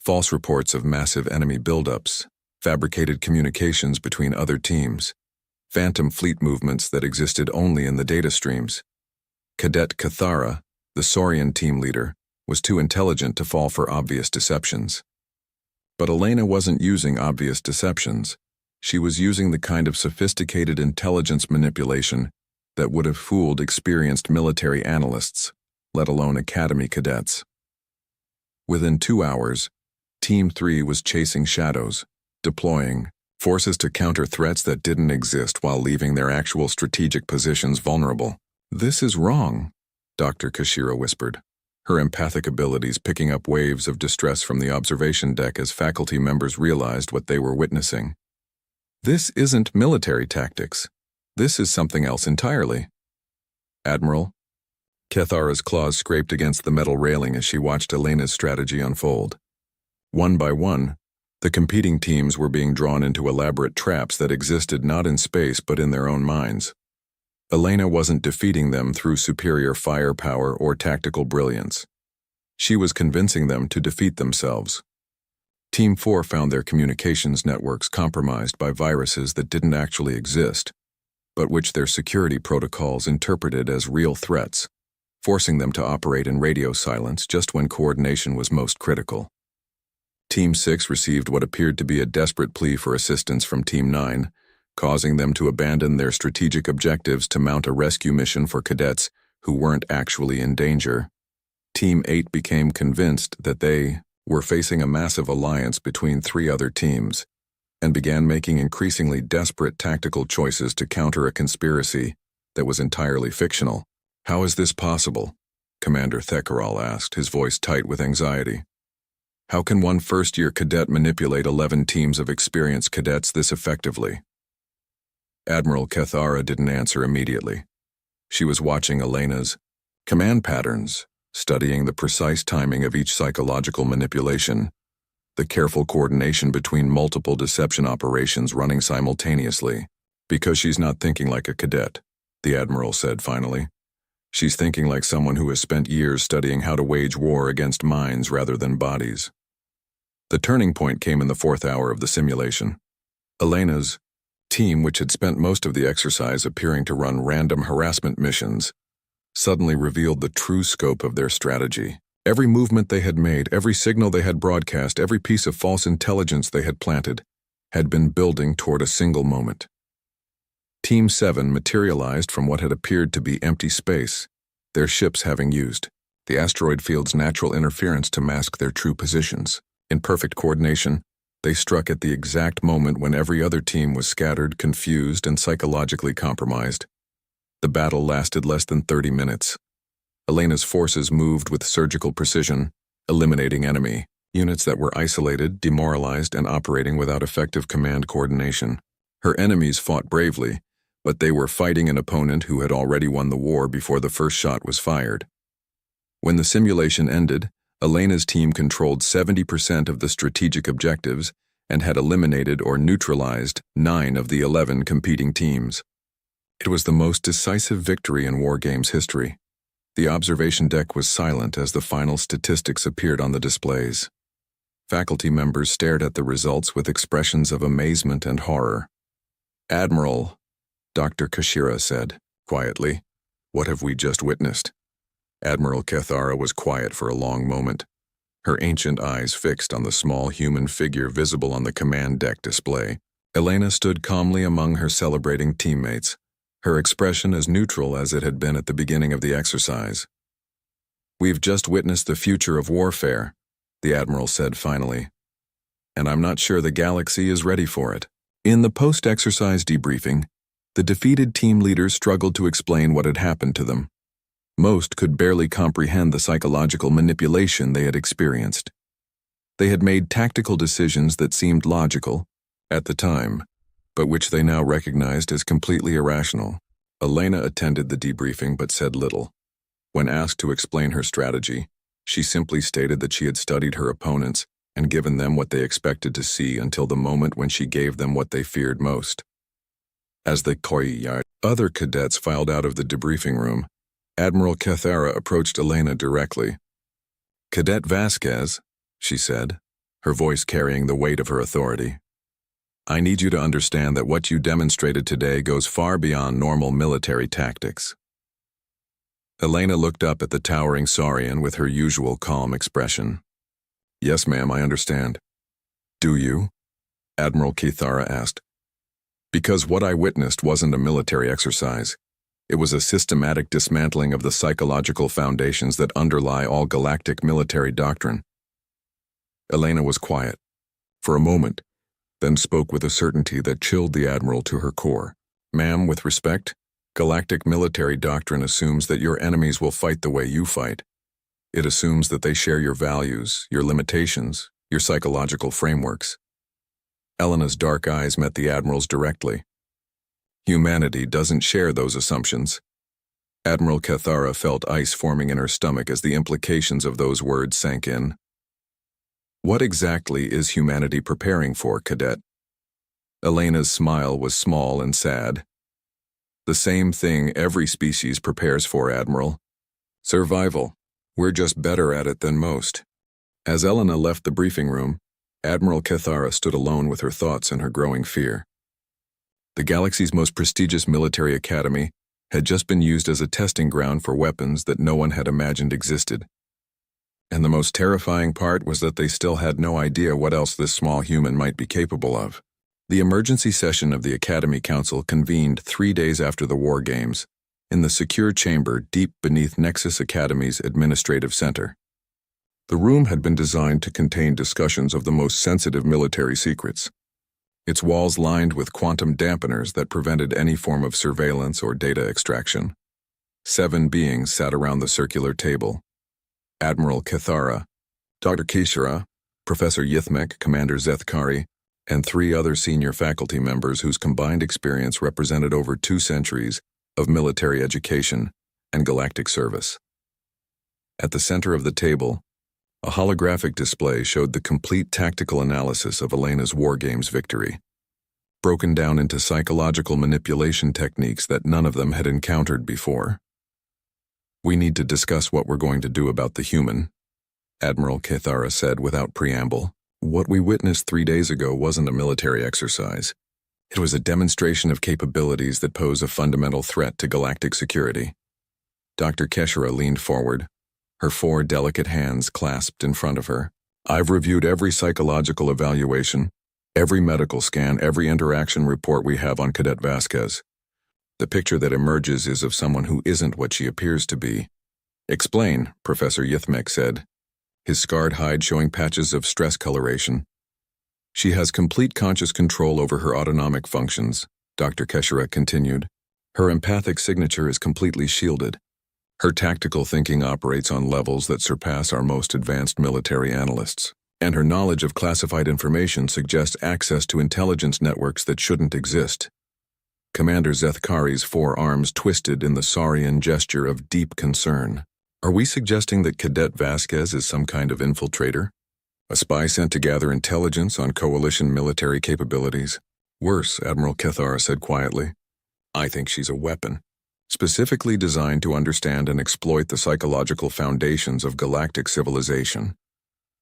False reports of massive enemy buildups, fabricated communications between other teams, phantom fleet movements that existed only in the data streams. Cadet Cathara, the Saurian team leader, was too intelligent to fall for obvious deceptions. But Elena wasn't using obvious deceptions. She was using the kind of sophisticated intelligence manipulation that would have fooled experienced military analysts, let alone academy cadets. Within 2 hours, Team 3 was chasing shadows, deploying forces to counter threats that didn't exist while leaving their actual strategic positions vulnerable. "This is wrong," Dr. Kashira whispered, her empathic abilities picking up waves of distress from the observation deck as faculty members realized what they were witnessing. "This isn't military tactics. This is something else entirely." "Admiral?" Cathara's claws scraped against the metal railing as she watched Elena's strategy unfold. One by one, the competing teams were being drawn into elaborate traps that existed not in space but in their own minds. Elena wasn't defeating them through superior firepower or tactical brilliance. She was convincing them to defeat themselves. Team 4 found their communications networks compromised by viruses that didn't actually exist, but which their security protocols interpreted as real threats, forcing them to operate in radio silence just when coordination was most critical. Team 6 received what appeared to be a desperate plea for assistance from Team 9, causing them to abandon their strategic objectives to mount a rescue mission for cadets who weren't actually in danger. Team 8 became convinced that they were facing a massive alliance between 3 other teams, and began making increasingly desperate tactical choices to counter a conspiracy that was entirely fictional. "How is this possible?" Commander Thekaral asked, his voice tight with anxiety. "How can one first-year cadet manipulate 11 teams of experienced cadets this effectively?" Admiral Cathara didn't answer immediately. She was watching Elena's command patterns, studying the precise timing of each psychological manipulation, the careful coordination between multiple deception operations running simultaneously. "Because she's not thinking like a cadet," the Admiral said finally. "She's thinking like someone who has spent years studying how to wage war against minds rather than bodies." The turning point came in the 4th hour of the simulation. Elena's team, which had spent most of the exercise appearing to run random harassment missions, suddenly revealed the true scope of their strategy. Every movement they had made, every signal they had broadcast, every piece of false intelligence they had planted, had been building toward a single moment. Team 7 materialized from what had appeared to be empty space, their ships having used the asteroid field's natural interference to mask their true positions. In perfect coordination, they struck at the exact moment when every other team was scattered, confused, and psychologically compromised. The battle lasted less than 30 minutes. Elena's forces moved with surgical precision, eliminating enemy units that were isolated, demoralized, and operating without effective command coordination. Her enemies fought bravely, but they were fighting an opponent who had already won the war before the first shot was fired. When the simulation ended, Elena's team controlled 70% of the strategic objectives and had eliminated or neutralized 9 of the 11 competing teams. It was the most decisive victory in War Games history. The observation deck was silent as the final statistics appeared on the displays. Faculty members stared at the results with expressions of amazement and horror. "Admiral," Dr. Kashira said, quietly, "what have we just witnessed?" Admiral Cathara was quiet for a long moment, her ancient eyes fixed on the small human figure visible on the command deck display. Elena stood calmly among her celebrating teammates, her expression as neutral as it had been at the beginning of the exercise. "We've just witnessed the future of warfare," the Admiral said finally, "and I'm not sure the galaxy is ready for it." In the post-exercise debriefing, the defeated team leaders struggled to explain what had happened to them. Most could barely comprehend the psychological manipulation they had experienced. They had made tactical decisions that seemed logical at the time, but which they now recognized as completely irrational. Elena attended the debriefing but said little. When asked to explain her strategy, she simply stated that she had studied her opponents and given them what they expected to see until the moment when she gave them what they feared most. As the other cadets filed out of the debriefing room, Admiral Cathara approached Elena directly. "Cadet Vasquez," she said, her voice carrying the weight of her authority, "I need you to understand that what you demonstrated today goes far beyond normal military tactics." Elena looked up at the towering Saurian with her usual calm expression. "Yes, ma'am, I understand." "Do you?" Admiral Cathara asked. "Because what I witnessed wasn't a military exercise. It was a systematic dismantling of the psychological foundations that underlie all galactic military doctrine." Elena was quiet, for a moment, then spoke with a certainty that chilled the Admiral to her core. "Ma'am, with respect, galactic military doctrine assumes that your enemies will fight the way you fight. It assumes that they share your values, your limitations, your psychological frameworks." Elena's dark eyes met the Admiral's directly. "Humanity doesn't share those assumptions." Admiral Cathara felt ice forming in her stomach as the implications of those words sank in. "What exactly is humanity preparing for, Cadet?" Elena's smile was small and sad. "The same thing every species prepares for, Admiral. Survival. We're just better at it than most." As Elena left the briefing room, Admiral Cathara stood alone with her thoughts and her growing fear. The galaxy's most prestigious military academy had just been used as a testing ground for weapons that no one had imagined existed. And the most terrifying part was that they still had no idea what else this small human might be capable of. The emergency session of the Academy Council convened 3 days after the War Games, in the secure chamber deep beneath Nexus Academy's administrative center. The room had been designed to contain discussions of the most sensitive military secrets, its walls lined with quantum dampeners that prevented any form of surveillance or data extraction. 7 beings sat around the circular table. Admiral Cathara, Dr. Kishara, Professor Yithmek, Commander Zethkari, and 3 other senior faculty members whose combined experience represented over 2 centuries of military education and galactic service. At the center of the table, a holographic display showed the complete tactical analysis of Elena's War Games victory, broken down into psychological manipulation techniques that none of them had encountered before. "We need to discuss what we're going to do about the human," Admiral Cathara said without preamble. "What we witnessed 3 days ago wasn't a military exercise. It was a demonstration of capabilities that pose a fundamental threat to galactic security." Dr. Keshara leaned forward, her 4 delicate hands clasped in front of her. "I've reviewed every psychological evaluation, every medical scan, every interaction report we have on Cadet Vasquez. The picture that emerges is of someone who isn't what she appears to be." "Explain," Professor Yithmek said, his scarred hide showing patches of stress coloration. "She has complete conscious control over her autonomic functions," Dr. Keshara continued. "Her empathic signature is completely shielded. Her tactical thinking operates on levels that surpass our most advanced military analysts, and her knowledge of classified information suggests access to intelligence networks that shouldn't exist." Commander Zethkari's 4 arms twisted in the Saurian gesture of deep concern. "Are we suggesting that Cadet Vasquez is some kind of infiltrator? A spy sent to gather intelligence on coalition military capabilities?" "Worse," Admiral Cathara said quietly. "I think she's a weapon. specifically designed to understand and exploit the psychological foundations of galactic civilization.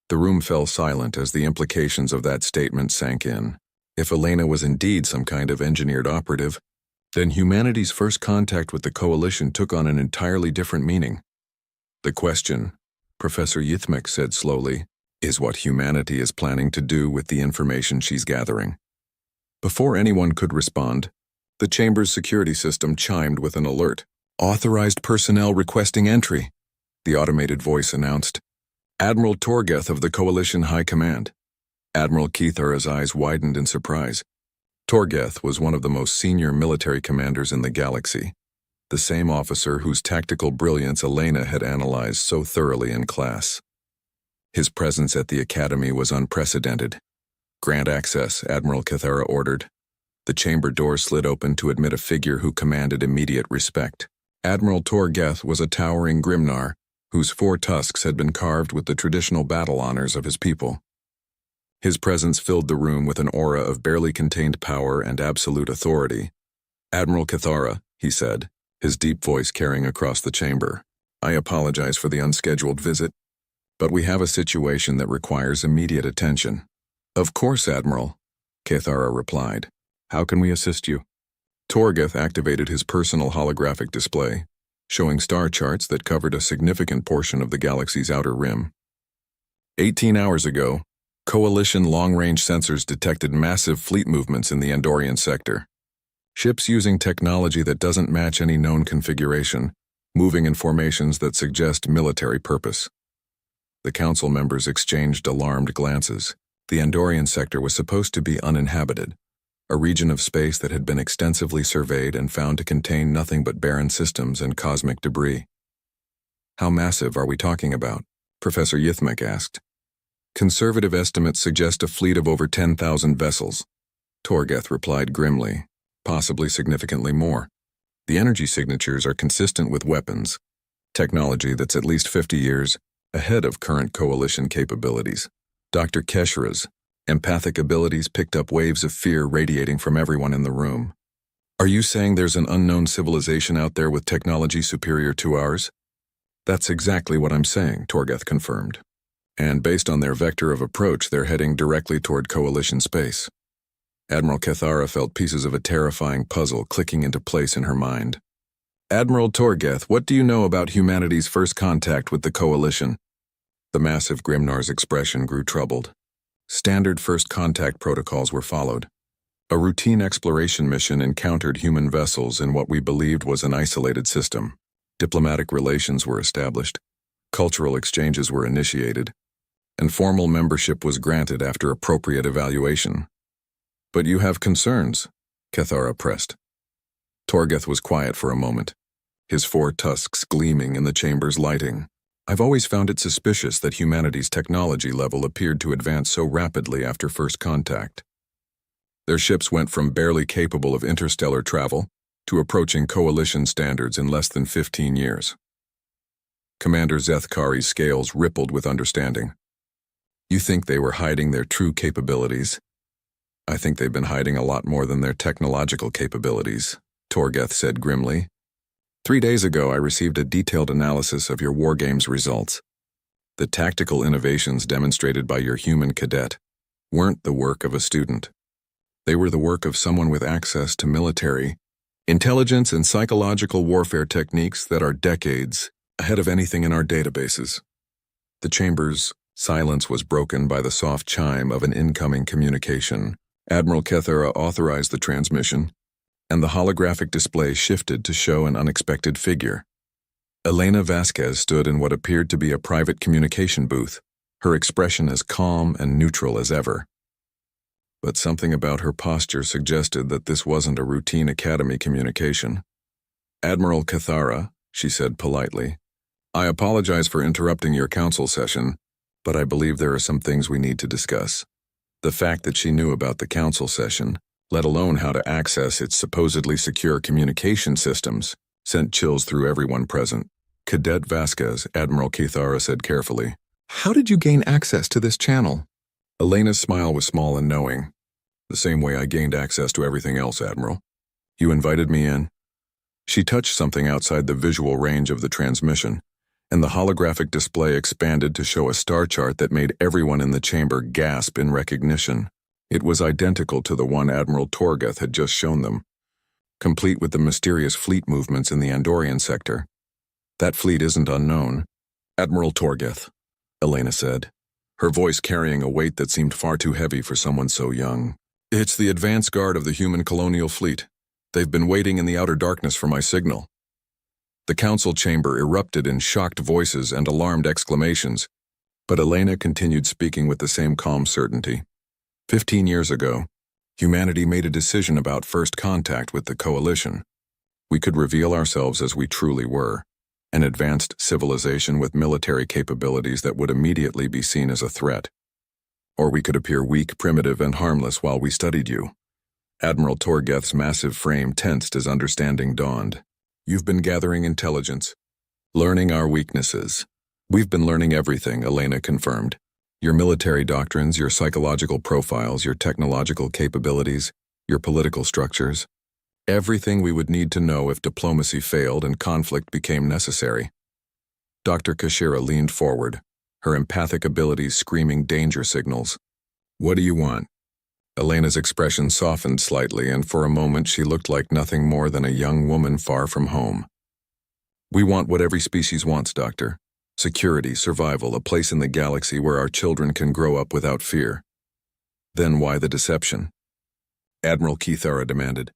The room fell silent as the implications of that statement sank in. If Elena was indeed some kind of engineered operative, then humanity's first contact with the Coalition took on an entirely different meaning. The question, Professor Yithmik said slowly, is what humanity is planning to do with the information she's gathering. Before anyone could respond, the chamber's security system chimed with an alert. Authorized personnel requesting entry, the automated voice announced. Admiral Torgeth of the Coalition High Command. Admiral Kithara's eyes widened in surprise. Torgeth was one of the most senior military commanders in the galaxy, the same officer whose tactical brilliance Elena had analyzed so thoroughly in class. His presence at the academy was unprecedented. Grant access, Admiral Kithara ordered. The chamber door slid open to admit a figure who commanded immediate respect. Admiral Torgeth was a towering Grimnar, whose 4 tusks had been carved with the traditional battle honors of his people. His presence filled the room with an aura of barely contained power and absolute authority. Admiral Kithara, he said, his deep voice carrying across the chamber. I apologize for the unscheduled visit, but we have a situation that requires immediate attention. Of course, Admiral, Kithara replied. How can we assist you? Torgeth activated his personal holographic display, showing star charts that covered a significant portion of the galaxy's outer rim. 18 hours ago, Coalition long-range sensors detected massive fleet movements in the Andorian sector. Ships using technology that doesn't match any known configuration, moving in formations that suggest military purpose. The council members exchanged alarmed glances. The Andorian sector was supposed to be uninhabited, a region of space that had been extensively surveyed and found to contain nothing but barren systems and cosmic debris. How massive are we talking about? Professor Yithmik asked. Conservative estimates suggest a fleet of over 10,000 vessels, Torgeth replied grimly, possibly significantly more. The energy signatures are consistent with weapons, technology that's at least 50 years ahead of current Coalition capabilities. Dr. Keshra's empathic abilities picked up waves of fear radiating from everyone in the room. Are you saying there's an unknown civilization out there with technology superior to ours? That's exactly what I'm saying, Torgeth confirmed. And based on their vector of approach, they're heading directly toward Coalition space. Admiral Kithara felt pieces of a terrifying puzzle clicking into place in her mind. Admiral Torgeth, what do you know about humanity's first contact with the Coalition? The massive Grimnar's expression grew troubled. Standard first contact protocols were followed. A routine exploration mission encountered human vessels in what we believed was an isolated system. Diplomatic relations were established. Cultural exchanges were initiated, and formal membership was granted after appropriate evaluation. But you have concerns, Kithara pressed. Torgeth was quiet for a moment, his 4 tusks gleaming in the chamber's lighting. I've always found it suspicious that humanity's technology level appeared to advance so rapidly after first contact. Their ships went from barely capable of interstellar travel to approaching Coalition standards in less than 15 years. Commander Zethkari's scales rippled with understanding. You think they were hiding their true capabilities? I think they've been hiding a lot more than their technological capabilities, Torgeth said grimly. 3 days ago, I received a detailed analysis of your wargames results. The tactical innovations demonstrated by your human cadet weren't the work of a student. They were the work of someone with access to military, intelligence, and psychological warfare techniques that are decades ahead of anything in our databases. The chamber's silence was broken by the soft chime of an incoming communication. Admiral Kithara authorized the transmission, and the holographic display shifted to show an unexpected figure. Elena Vasquez stood in what appeared to be a private communication booth, her expression as calm and neutral as ever. But something about her posture suggested that this wasn't a routine academy communication. Admiral Kithara, she said politely, I apologize for interrupting your council session, but I believe there are some things we need to discuss. The fact that she knew about the council session, let alone how to access its supposedly secure communication systems, sent chills through everyone present. Cadet Vasquez, Admiral Kithara said carefully, How did you gain access to this channel? Elena's smile was small and knowing. The same way I gained access to everything else, Admiral. You invited me in. She touched something outside the visual range of the transmission, and the holographic display expanded to show a star chart that made everyone in the chamber gasp in recognition. It was identical to the one Admiral Torgeth had just shown them, complete with the mysterious fleet movements in the Andorian sector. That fleet isn't unknown. Admiral Torgeth, Elena said, her voice carrying a weight that seemed far too heavy for someone so young. It's the advance guard of the human colonial fleet. They've been waiting in the outer darkness for my signal. The council chamber erupted in shocked voices and alarmed exclamations, but Elena continued speaking with the same calm certainty. 15 years ago, humanity made a decision about first contact with the Coalition. We could reveal ourselves as we truly were, an advanced civilization with military capabilities that would immediately be seen as a threat. Or we could appear weak, primitive, and harmless while we studied you. Admiral Torgeth's massive frame tensed as understanding dawned. You've been gathering intelligence, learning our weaknesses. We've been learning everything, Elena confirmed. Your military doctrines, your psychological profiles, your technological capabilities, your political structures. Everything we would need to know if diplomacy failed and conflict became necessary. Dr. Kashira leaned forward, her empathic abilities screaming danger signals. What do you want? Elena's expression softened slightly, and for a moment she looked like nothing more than a young woman far from home. We want what every species wants, Doctor. Security, survival, a place in the galaxy where our children can grow up without fear. Then why the deception? Admiral Kithara demanded.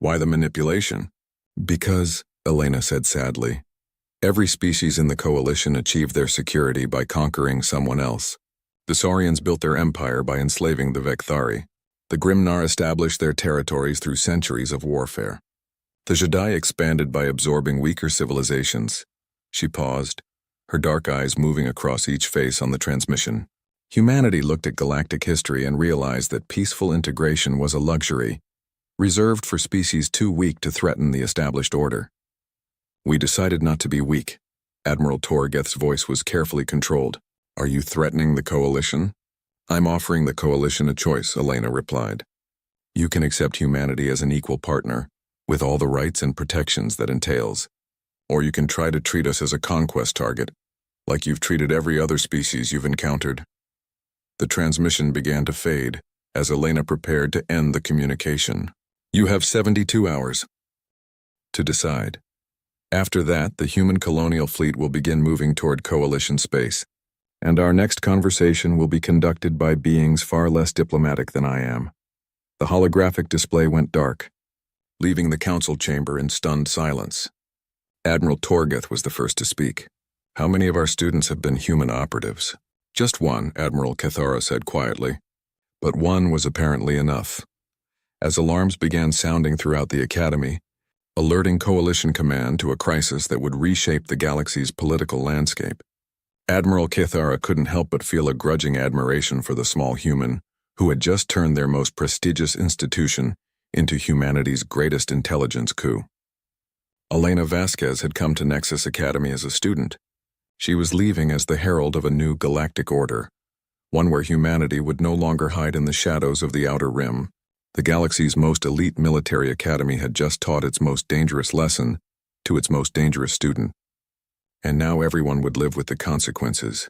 Why the manipulation? Because, Elena said sadly, every species in the Coalition achieved their security by conquering someone else. The Saurians built their empire by enslaving the Vekthari. The Grimnar established their territories through centuries of warfare. The Jedi expanded by absorbing weaker civilizations. She paused, her dark eyes moving across each face on the transmission. Humanity looked at galactic history and realized that peaceful integration was a luxury, reserved for species too weak to threaten the established order. We decided not to be weak. Admiral Torgeth's voice was carefully controlled. Are you threatening the Coalition? I'm offering the Coalition a choice, Elena replied. You can accept humanity as an equal partner, with all the rights and protections that entails. Or you can try to treat us as a conquest target, like you've treated every other species you've encountered. The transmission began to fade as Elena prepared to end the communication. You have 72 hours to decide. After that, the human colonial fleet will begin moving toward Coalition space, and our next conversation will be conducted by beings far less diplomatic than I am. The holographic display went dark, leaving the council chamber in stunned silence. Admiral Torgeth was the first to speak. How many of our students have been human operatives? Just one, Admiral Kithara said quietly. But one was apparently enough. As alarms began sounding throughout the academy, alerting Coalition Command to a crisis that would reshape the galaxy's political landscape, Admiral Kithara couldn't help but feel a grudging admiration for the small human who had just turned their most prestigious institution into humanity's greatest intelligence coup. Elena Vasquez had come to Nexus Academy as a student. She was leaving as the herald of a new galactic order, one where humanity would no longer hide in the shadows of the Outer Rim. The galaxy's most elite military academy had just taught its most dangerous lesson to its most dangerous student. And now everyone would live with the consequences.